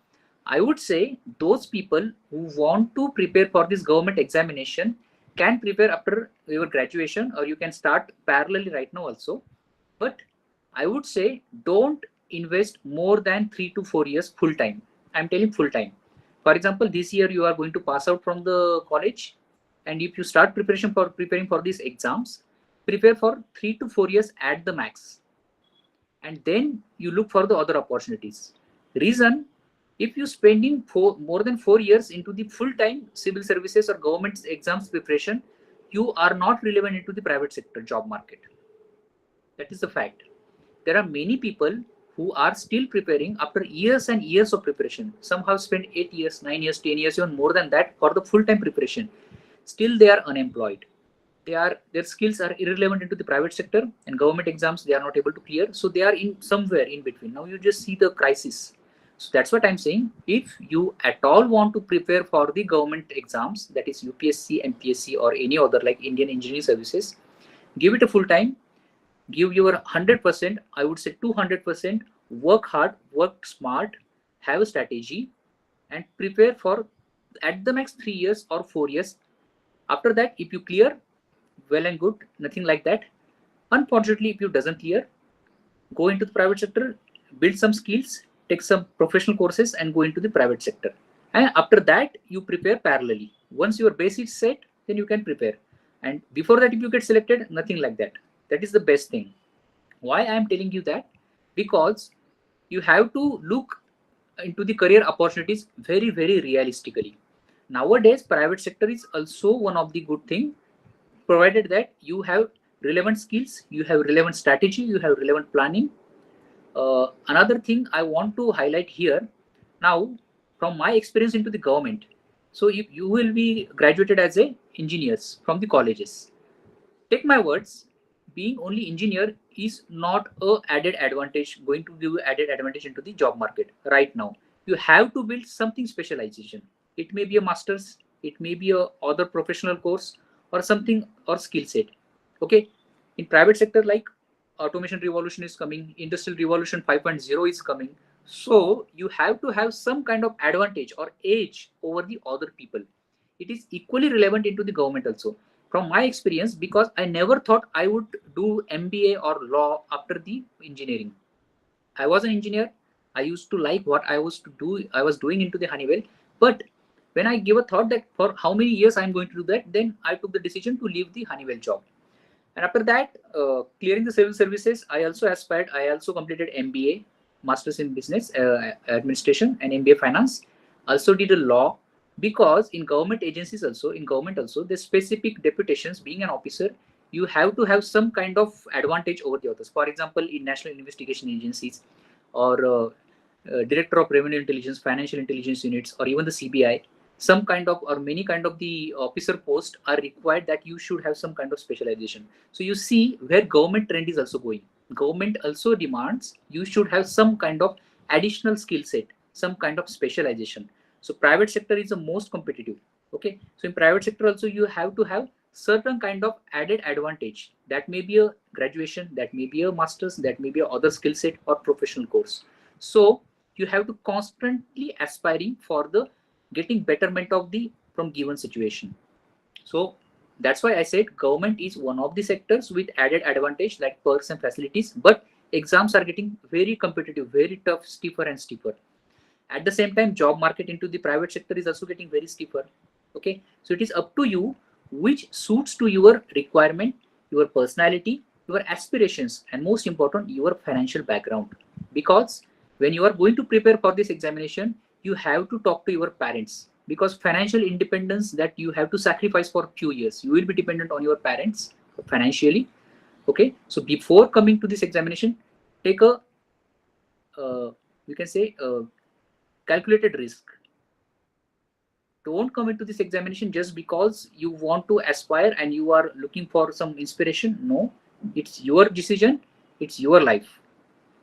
I would say those people who want to prepare for this government examination can prepare after your graduation, or you can start parallelly right now also. But I would say don't invest more than 3 to 4 years full time. I'm telling full time. For example, this year you are going to pass out from the college, and if you start preparing for these exams, prepare for 3 to 4 years at the max, and then you look for the other opportunities. Reason, if you spending more than 4 years into the full-time civil services or government exams preparation, you are not relevant into the private sector job market. That is the fact. There are many people who are still preparing after years and years of preparation. Some have spent 8 years, 9 years, 10 years, even more than that for the full-time preparation. Still they are unemployed. Their skills are irrelevant into the private sector, and government exams they are not able to clear. So they are in somewhere in between. Now you just see the crisis. So that's what I'm saying. If you at all want to prepare for the government exams, that is UPSC, MPSC, or any other like Indian Engineering Services, give it a full time. Give your 100%, I would say 200%, work hard, work smart, have a strategy, and prepare for at the max 3 years or 4 years. After that, if you clear, well and good, nothing like that. Unfortunately, if you doesn't clear, go into the private sector, build some skills, take some professional courses, and go into the private sector. And after that, you prepare parallelly. Once your base is set, then you can prepare. And before that, if you get selected, nothing like that. That is the best thing. Why I am telling you that? Because you have to look into the career opportunities very, very realistically. Nowadays, private sector is also one of the good thing, provided that you have relevant skills, you have relevant strategy, you have relevant planning. Another thing I want to highlight here, now from my experience into the government, so if you will be graduated as a engineers from the colleges, take my words, being only engineer is not a added advantage, going to give added advantage into the job market right now. You have to build something specialization. It may be a master's, it may be a other professional course, or something, or skill set. Okay, in private sector, like automation revolution is coming, industrial revolution 5.0 is coming, so you have to have some kind of advantage or edge over the other people. It is equally relevant into the government also, from my experience, because I never thought I would do MBA or law after the engineering. I was an engineer. I used to like what I was doing into the Honeywell. But when I give a thought that for how many years I'm going to do that, then I took the decision to leave the Honeywell job. And after that, clearing the civil services, I also aspired. I also completed MBA, Masters in Business Administration, and MBA Finance. Also did a law, because in government agencies also, the specific deputations, being an officer, you have to have some kind of advantage over the others. For example, in national investigation agencies, or director of revenue intelligence, financial intelligence units, or even the CBI, some kind of or many kind of the officer post are required that you should have some kind of specialization. So you see where government trend is also going. Government also demands you should have some kind of additional skill set, some kind of specialization. So private sector is the most competitive. Okay, so in private sector also you have to have certain kind of added advantage. That may be a graduation, that may be a master's, that may be a other skill set or professional course. So you have to constantly aspiring for the getting betterment of the from given situation. So that's why I said government is one of the sectors with added advantage like perks and facilities, but exams are getting very competitive, very tough, stiffer and stiffer. At the same time, job market into the private sector is also getting very stiffer. Okay, so it is up to you which suits to your requirement, your personality, your aspirations, and most important, your financial background. Because when you are going to prepare for this examination, you have to talk to your parents, because financial independence that you have to sacrifice for a few years, you will be dependent on your parents financially. Okay, so before coming to this examination, take a you can say calculated risk. Don't come into this examination just because you want to aspire and you are looking for some inspiration. No, it's your decision, it's your life.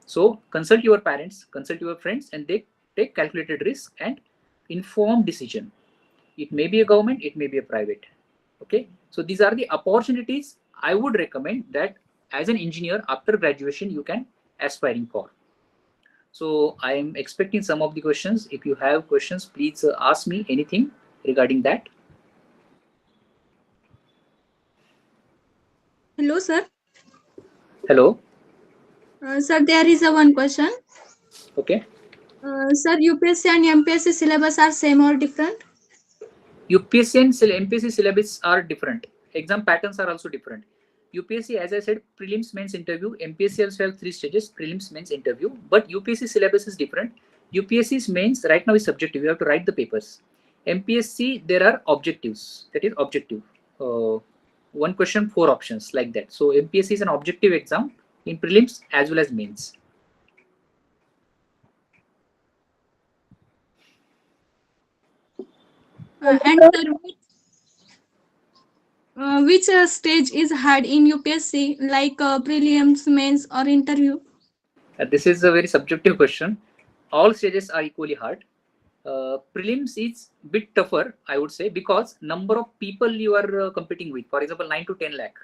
So consult your parents, consult your friends, and they take calculated risk and informed decision. It may be a government, it may be a private. Okay, so these are the opportunities I would recommend that as an engineer after graduation you can aspiring for. So I am expecting some of the questions. If you have questions, please ask me anything regarding that. Hello, sir. Hello. Sir, there is a one question. Okay. Sir, UPSC and MPSC syllabus are same or different? UPSC and MPSC syllabus are different. Exam patterns are also different. UPSC, as I said, prelims, mains, interview. MPSC also have 3 stages: prelims, mains, interview. But UPSC syllabus is different. UPSC's mains right now is subjective. You have to write the papers. MPSC, there are objectives. That is objective. One question, 4 options, like that. So MPSC is an objective exam in prelims as well as mains. And sir, which stage is hard in UPSC, like prelims, mains, or interview? This is a very subjective question. All stages are equally hard. Prelims is bit tougher, I would say, because number of people you are competing with. For example, 9 to 10 lakh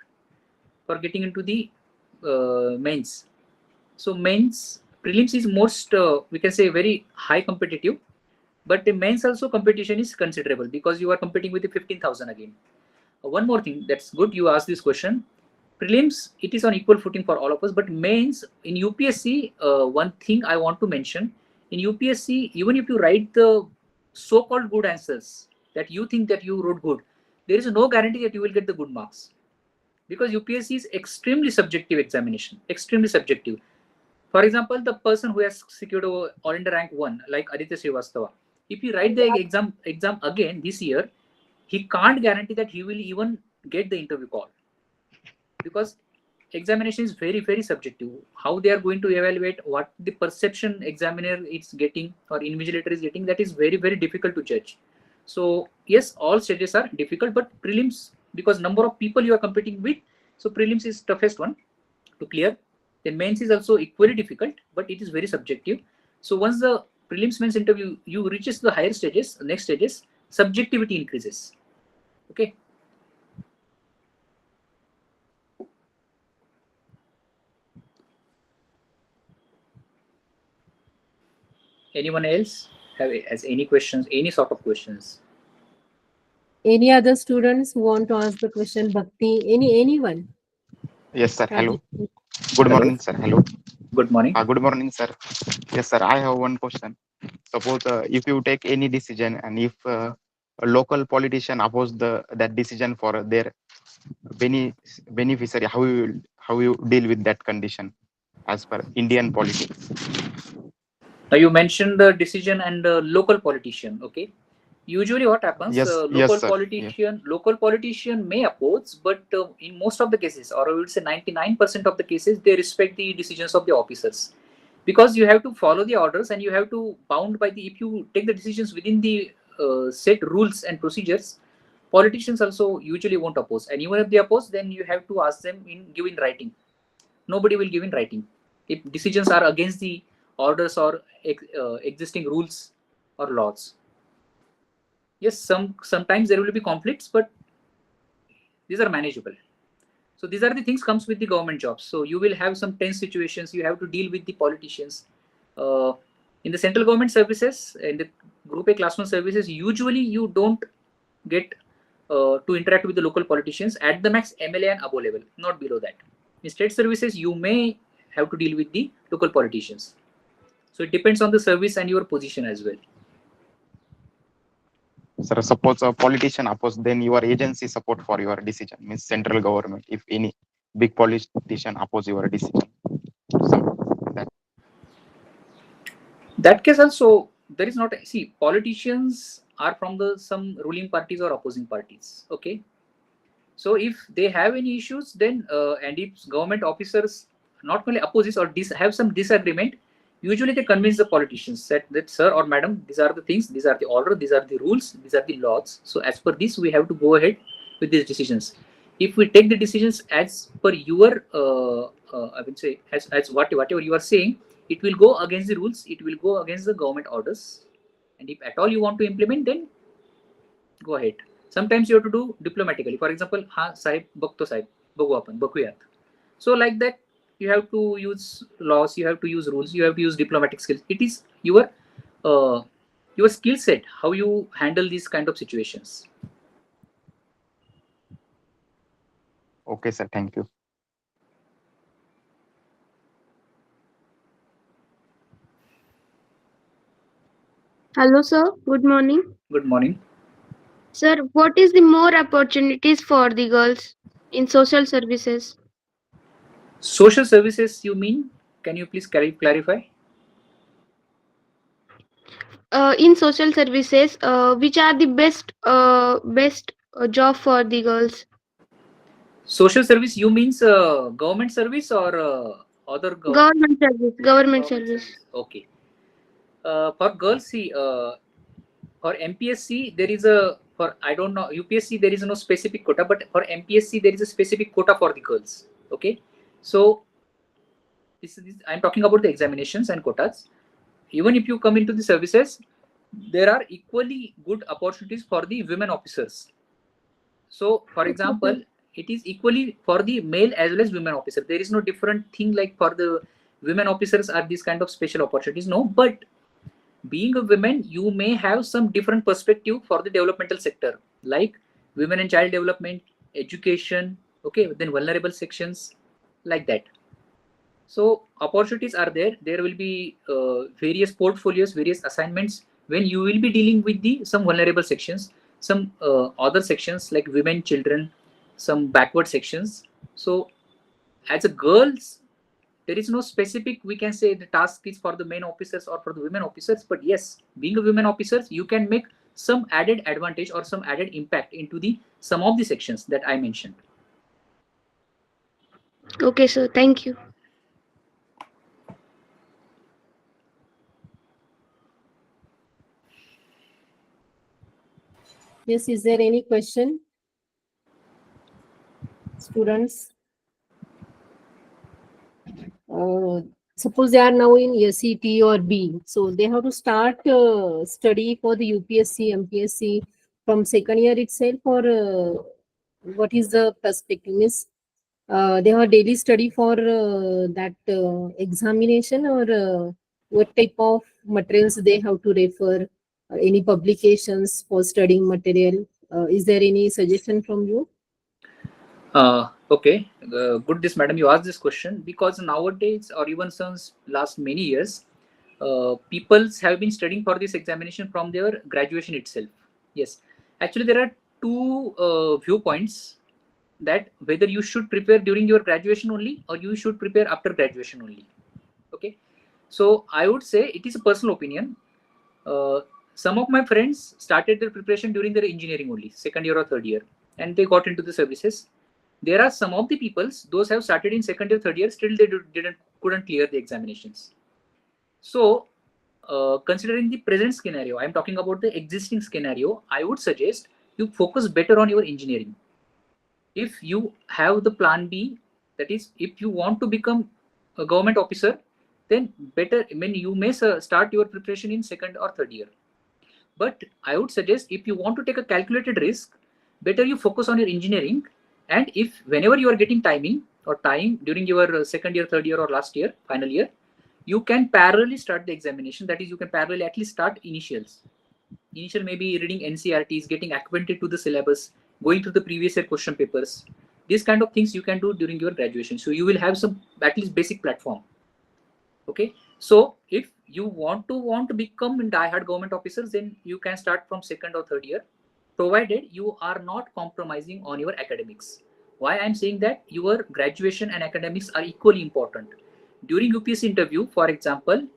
for getting into the mains. So mains, prelims is most, we can say, very high competitive, but the mains also competition is considerable because you are competing with the 15,000 again. One more thing that's good you asked this question. Prelims, it is on equal footing for all of us, but mains in UPSC, one thing I want to mention, in UPSC, even if you write the so-called good answers that you think that you wrote good, there is no guarantee that you will get the good marks, because UPSC is extremely subjective examination, extremely subjective. For example, the person who has secured All India rank 1, like Aditya Srivastava, if he write the exam again this year, he can't guarantee that he will even get the interview call, because examination is very, very subjective. How they are going to evaluate, what the perception examiner is getting or invigilator is getting, that is very, very difficult to judge. So yes, all stages are difficult, but prelims, because number of people you are competing with, so prelims is toughest one to clear. The mains is also equally difficult, but it is very subjective. So once the prelims, mains, interview, you reaches the higher stages, next stages, subjectivity increases. Okay. Anyone else has any questions, any sort of questions? Any other students who want to ask the question? Bhakti, anyone? Yes, sir. Hello. Rajesh? Good Hello. morning, sir. Hello. Good morning. Good morning, sir. Yes, sir. I have one question. Suppose if you take any decision and if a local politician oppose that decision for their beneficiary, how you deal with that condition as per Indian politics? Now you mentioned the decision and local politician. Okay. Usually what happens, Yes, local sir. politician may oppose, but in most of the cases, or I would say 99% of the cases, they respect the decisions of the officers, because you have to follow the orders and you have to bound by the, if you take the decisions within the set rules and procedures, politicians also usually won't oppose. And even if they oppose, then you have to ask them give in writing. Nobody will give in writing if decisions are against the orders or existing rules or laws. Yes, sometimes there will be conflicts, but these are manageable. So these are the things comes with the government jobs. So you will have some tense situations. You have to deal with the politicians. In the central government services, in the Group A Class 1 services, usually you don't get to interact with the local politicians. At the max, MLA and above level, not below that. In state services, you may have to deal with the local politicians. So it depends on the service and your position as well. Sir, suppose a politician oppose, then your agency support for your decision, means central government. If any big politician oppose your decision, that case also, there is not, see, politicians are from the some ruling parties or opposing parties. Okay. So if they have any issues, then and if government officers not only opposes or have some disagreement, usually they convince the politicians that sir or madam, these are the things, these are the order, these are the rules, these are the laws. So as per this, we have to go ahead with these decisions. If we take the decisions as per your, I would say, as whatever you are saying, it will go against the rules, it will go against the government orders. And if at all you want to implement, then go ahead. Sometimes you have to do diplomatically. For example, ha sahib, bhakto sahib, bagu apan, bakuyat. So like that, you have to use laws, you have to use rules, you have to use diplomatic skills. It is your skill set, how you handle these kind of situations. Okay, sir. Thank you. Hello, sir. Good morning. Good morning. Sir, what is the more opportunities for the girls in social services? Social services, you mean? Can you please clarify? In social services, which are the best job for the girls? Social service, you means government service or other Government service. Government service. Okay. For girls, see, for MPSC there is a, for I don't know, UPSC there is no specific quota, but for MPSC there is a specific quota for the girls. Okay, so this I'm talking about the examinations and quotas. Even if you come into the services, there are equally good opportunities for the women officers. So, for example, it is equally for the male as well as women officer. There is no different thing like for the women officers are these kind of special opportunities. No, but being a woman, you may have some different perspective for the developmental sector, like women and child development, education, okay, then vulnerable sections, like that. So opportunities are there. There will be various portfolios, various assignments when you will be dealing with the some vulnerable sections, some other sections like women, children, some backward sections. So as a girls, there is no specific, we can say the task is for the men officers or for the women officers, but yes, being a women officers, you can make some added advantage or some added impact into the some of the sections that I mentioned. Okay, sir. Thank you. Yes, is there any question? Students? Suppose they are now in SET or B, so they have to start study for the UPSC, MPSC from second year itself, or what is the perspective? Means they have daily study for that examination, or what type of materials they have to refer, any publications for studying material? Is there any suggestion from you? Okay, good this madam, you asked this question because nowadays or even since last many years, people have been studying for this examination from their graduation itself. Yes, actually there are two viewpoints, that whether you should prepare during your graduation only or you should prepare after graduation only. Okay, so I would say it is a personal opinion. Some of my friends started their preparation during their engineering only, second year or third year, and they got into the services. There are some of the peoples, those have started in second year, third year, still they couldn't clear the examinations. So considering the present scenario, I'm talking about the existing scenario, I would suggest you focus better on your engineering. If you have the plan B, that is, if you want to become a government officer, then better, I mean, you may start your preparation in second or third year. But I would suggest if you want to take a calculated risk, better you focus on your engineering. And if whenever you are getting timing or time during your second year, third year, or last year, final year, you can parallelly start the examination. That is, you can parallelly at least start initials. Initial maybe reading NCRTs, getting acquainted to the syllabus, going through the previous year question papers. These kind of things you can do during your graduation. So you will have some at least basic platform. Okay. So if you want to become a diehard government officers, then you can start from second or third year, provided you are not compromising on your academics. Why I'm saying that? Your graduation and academics are equally important. During UPSC interview, for example,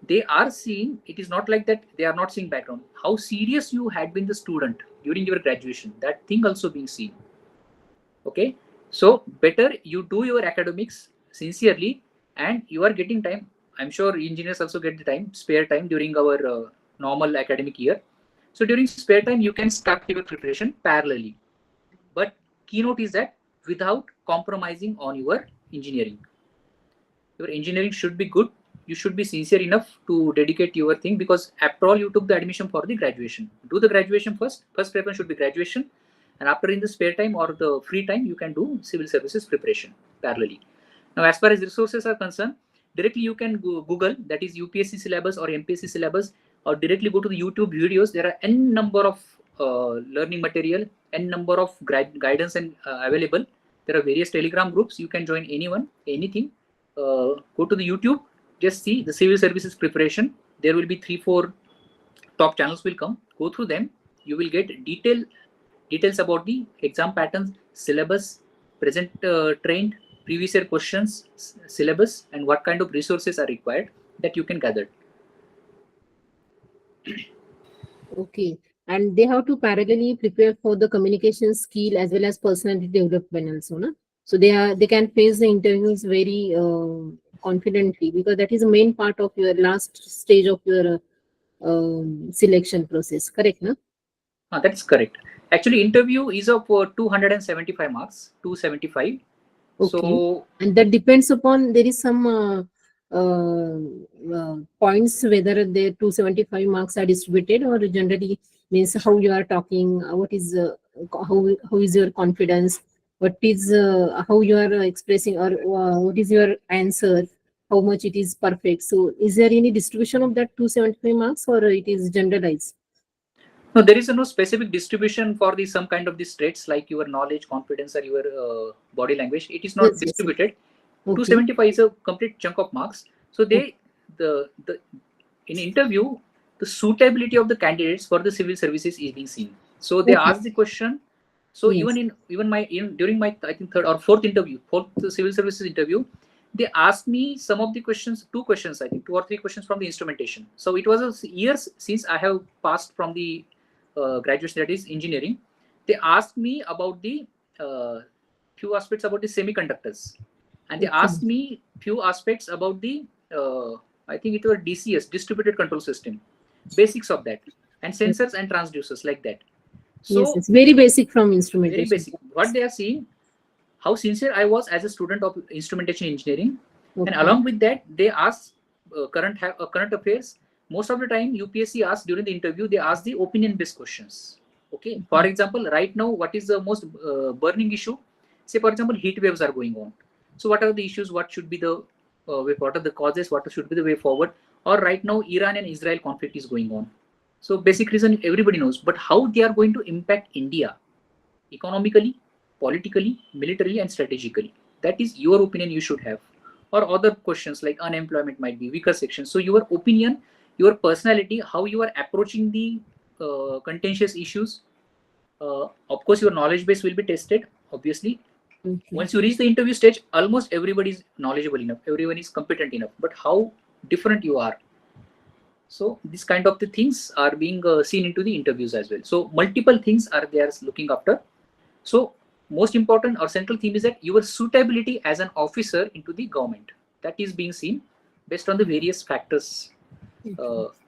they are seeing, it is not like that they are not seeing background, how serious you had been the student during your graduation, that thing also being seen. Okay, so better you do your academics sincerely, and you are getting time. I'm sure engineers also get the time, spare time during our normal academic year. So during spare time, you can start your preparation parallelly. But keynote is that without compromising on your engineering. Your engineering should be good. You should be sincere enough to dedicate your thing, because after all, you took the admission for the graduation. Do the graduation first. First preference should be graduation. And after, in the spare time or the free time, you can do civil services preparation parallelly. Now, as far as resources are concerned, directly you can Google, that is UPSC syllabus or MPSC syllabus, or directly go to the YouTube videos. There are n number of learning material, n number of guidance and available. There are various Telegram groups. You can join anyone, anything. Go to the YouTube, just see the civil services preparation. There will be 3-4 top channels will come. Go through them. You will get details about the exam patterns, syllabus, present trained, previous year questions, syllabus, and what kind of resources are required that you can gather. Okay. And they have to parallelly prepare for the communication skill as well as personality development also, no? So they can face the interviews very confidently, because that is the main part of your last stage of your selection process. Correct, no? That's correct. Actually, interview is of 275 marks, 275. Okay. So, and that depends upon, there is some points whether the 275 marks are distributed, or generally means how you are talking, what is how is your confidence, what is how you are expressing, or what is your answer, how much it is perfect. So is there any distribution of that 275 marks, or it is generalized? no, there is no specific distribution for the some kind of these traits like your knowledge, confidence, or your body language. It is not Yes, yes, distributed. Okay. 275 is a complete chunk of marks. So they the in interview, the suitability of the candidates for the civil services is being seen. So they Okay. ask the question. So Yes. during my I think third or fourth civil services interview, they asked me some of the questions, 2 questions, I think 2 or 3 questions from the instrumentation. So it was years since I have passed from the graduation, that is engineering. They asked me about the few aspects about the semiconductors, and they Okay. asked me few aspects about the I think it was DCS, distributed control system, basics of that, and sensors and transducers like that. So Yes, it's very basic from very instrumentation. basic. What they are seeing, how sincere I was as a student of instrumentation engineering, Okay. and along with that, they ask current affairs. Most of the time, UPSC asks during the interview, they ask the opinion-based questions. Okay. For example, right now, what is the most burning issue? Say, for example, heat waves are going on. So, what are the issues? What should be the what are the causes? What should be the way forward? Or right now, Iran and Israel conflict is going on. So, basic reason everybody knows, but how they are going to impact India economically, politically, militarily, and strategically. That is your opinion you should have. Or other questions like unemployment might be weaker section. So your opinion, your personality, how you are approaching the contentious issues. Of course, your knowledge base will be tested, obviously. Okay. Once you reach the interview stage, almost everybody is knowledgeable enough. Everyone is competent enough. But how different you are. So this kind of the things are being seen into the interviews as well. So multiple things are there looking after. So most important or central theme is that your suitability as an officer into the government, that is being seen based on the various factors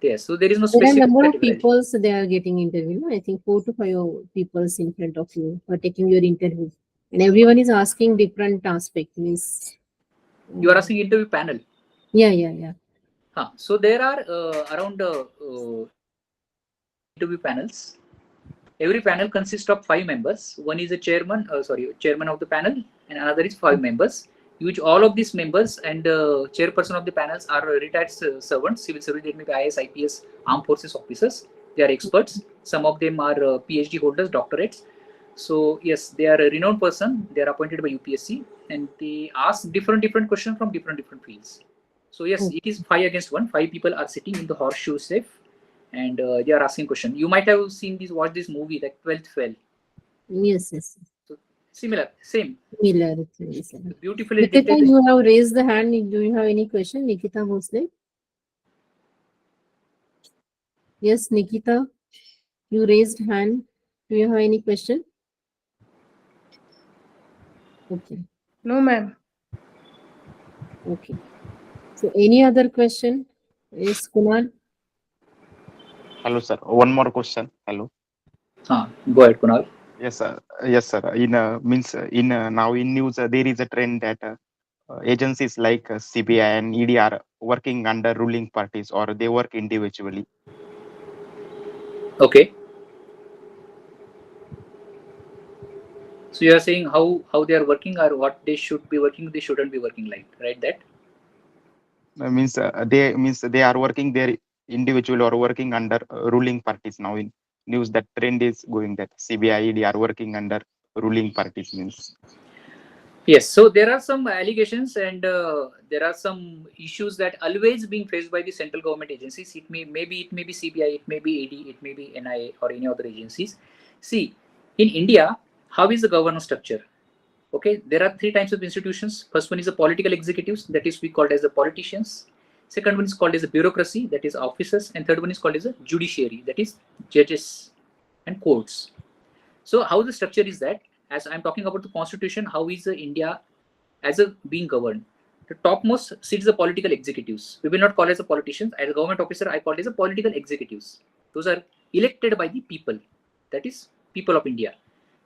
there. So there is no There are specific number of category. people they are getting interview. I think 4 to 5 people in front of you are taking your interview, and everyone is asking different aspect. Means You are asking interview panel. Yeah. So there are around interview panels. Every panel consists of 5 members. One is a chairman of the panel, and another is 5 members. Which all of these members and chairperson of the panels are retired servants, civil service. They may be IS, IPS, armed forces officers. They are experts. Some of them are PhD holders, doctorates. So yes, they are a renowned person. They are appointed by UPSC, and they ask different questions from different fields. So yes, it is 5 against 1. 5 people are sitting in the horseshoe shape, and they are asking question. You might have watched this movie, like 12th Fail. Yes. So similar, same. Similar. Beautifully Nikita, detailed. you have raised the hand. Do you have any question, Nikita Bhosle? Yes, Nikita, you raised hand. Do you have any question? Okay. No, ma'am. Okay. So any other question? Yes, Kumar. Hello, sir. One more question. Hello. Go ahead, Kunal. Yes, sir. Yes, sir. Now in news there is a trend that agencies like CBI and ED are working under ruling parties, or they work individually. Okay. So you are saying how they are working or what they should be working, they shouldn't be working, like, right? That Means they are working their individual or working under ruling parties. Now in news that trend is going that CBI ED are working under ruling parties means. yes. So there are some allegations and there are some issues that always being faced by the central government agencies. Maybe it may be CBI, it may be AD, it may be NIA or any other agencies. See, in India, how is the governance structure? Okay, there are three types of institutions. First one is the political executives, that is we called as the politicians. Second one is called as the bureaucracy, that is officers, and third one is called as the judiciary, that is judges and courts. So how the structure is that, as I'm talking about the constitution, how is India as a being governed? The topmost sits the political executives. We will not call as the politicians. As a government officer, I call it as the political executives. Those are elected by the people, that is people of India.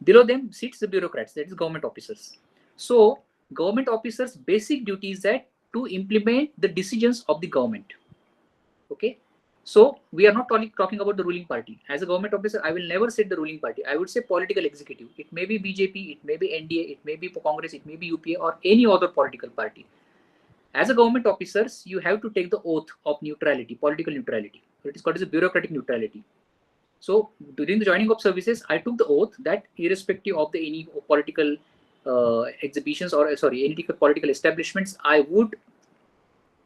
Below them sits the bureaucrats, that is government officers. So government officers' basic duty is that to implement the decisions of the government. Okay. So we are not talking about the ruling party. As a government officer, I will never say the ruling party. I would say political executive. It may be BJP, it may be NDA, it may be Congress, it may be UPA or any other political party. As a government officers, you have to take the oath of neutrality, political neutrality. It is called as a bureaucratic neutrality. So during the joining of services, I took the oath that irrespective of the any political exhibitions or any political establishments, I would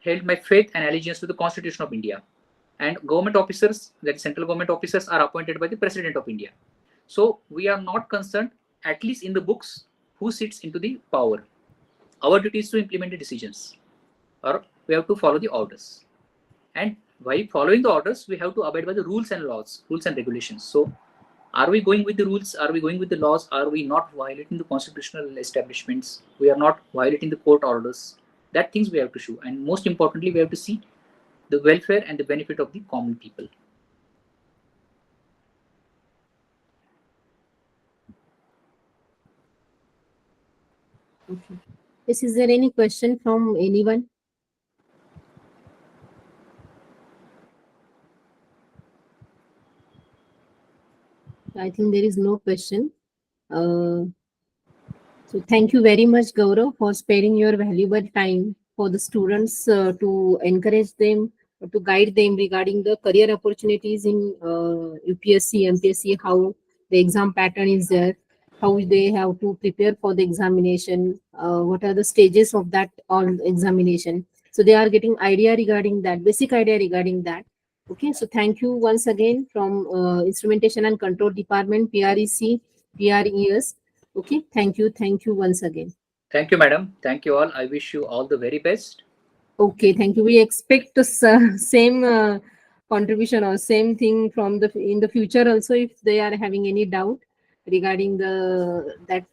held my faith and allegiance to the Constitution of India. And government officers, that is central government officers, are appointed by the President of India. So we are not concerned, at least in the books, who sits into the power. Our duty is to implement the decisions, or we have to follow the orders. And while following the orders, we have to abide by the rules and laws, rules and regulations. So are we going with the rules? Are we going with the laws? Are we not violating the constitutional establishments? We are not violating the court orders. That things we have to show. And most importantly, we have to see the welfare and the benefit of the common people. Okay. Yes, is there any question from anyone? I think there is no question. So thank you very much, Gaurav, for sparing your valuable time for the students to encourage them, to guide them regarding the career opportunities in UPSC, MPSC, how the exam pattern is there, how they have to prepare for the examination, what are the stages of that all examination. So they are getting idea regarding that, basic idea regarding that. Okay, so thank you once again from Instrumentation and Control Department, PREC, PRES. Okay, thank you once again. Thank you, madam. Thank you all. I wish you all the very best. Okay, thank you. We expect the same contribution or same thing from the in the future also if they are having any doubt regarding that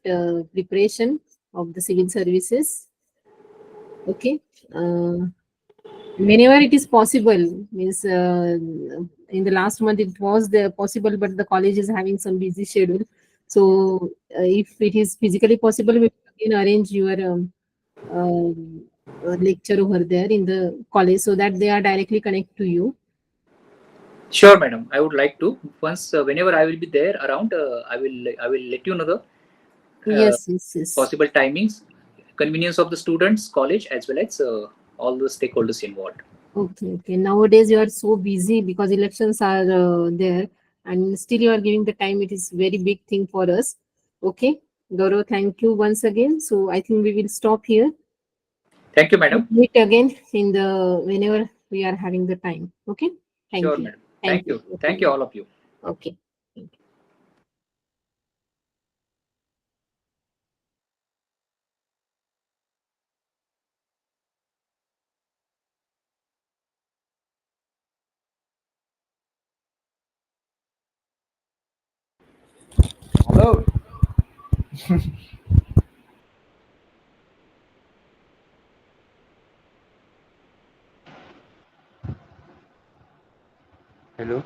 preparation of the civil services. Okay, whenever it is possible, means in the last month it was possible, but the college is having some busy schedule. So if it is physically possible, we can arrange your lecture over there in the college so that they are directly connect to you. Sure, madam. I would like to once whenever I will be there around, I will let you know the Yes. possible timings, convenience of the students, college, as well as all the stakeholders involved. Okay. Nowadays you are so busy because elections are there, and still you are giving the time. It is very big thing for us. Okay, Gaurav, thank you once again. So I think we will stop here. Thank you, madam. Meet again in the whenever we are having the time. Okay. Thank Sure, you. madam. Thank you. Thank you, all of you. Okay. Hello. Hello.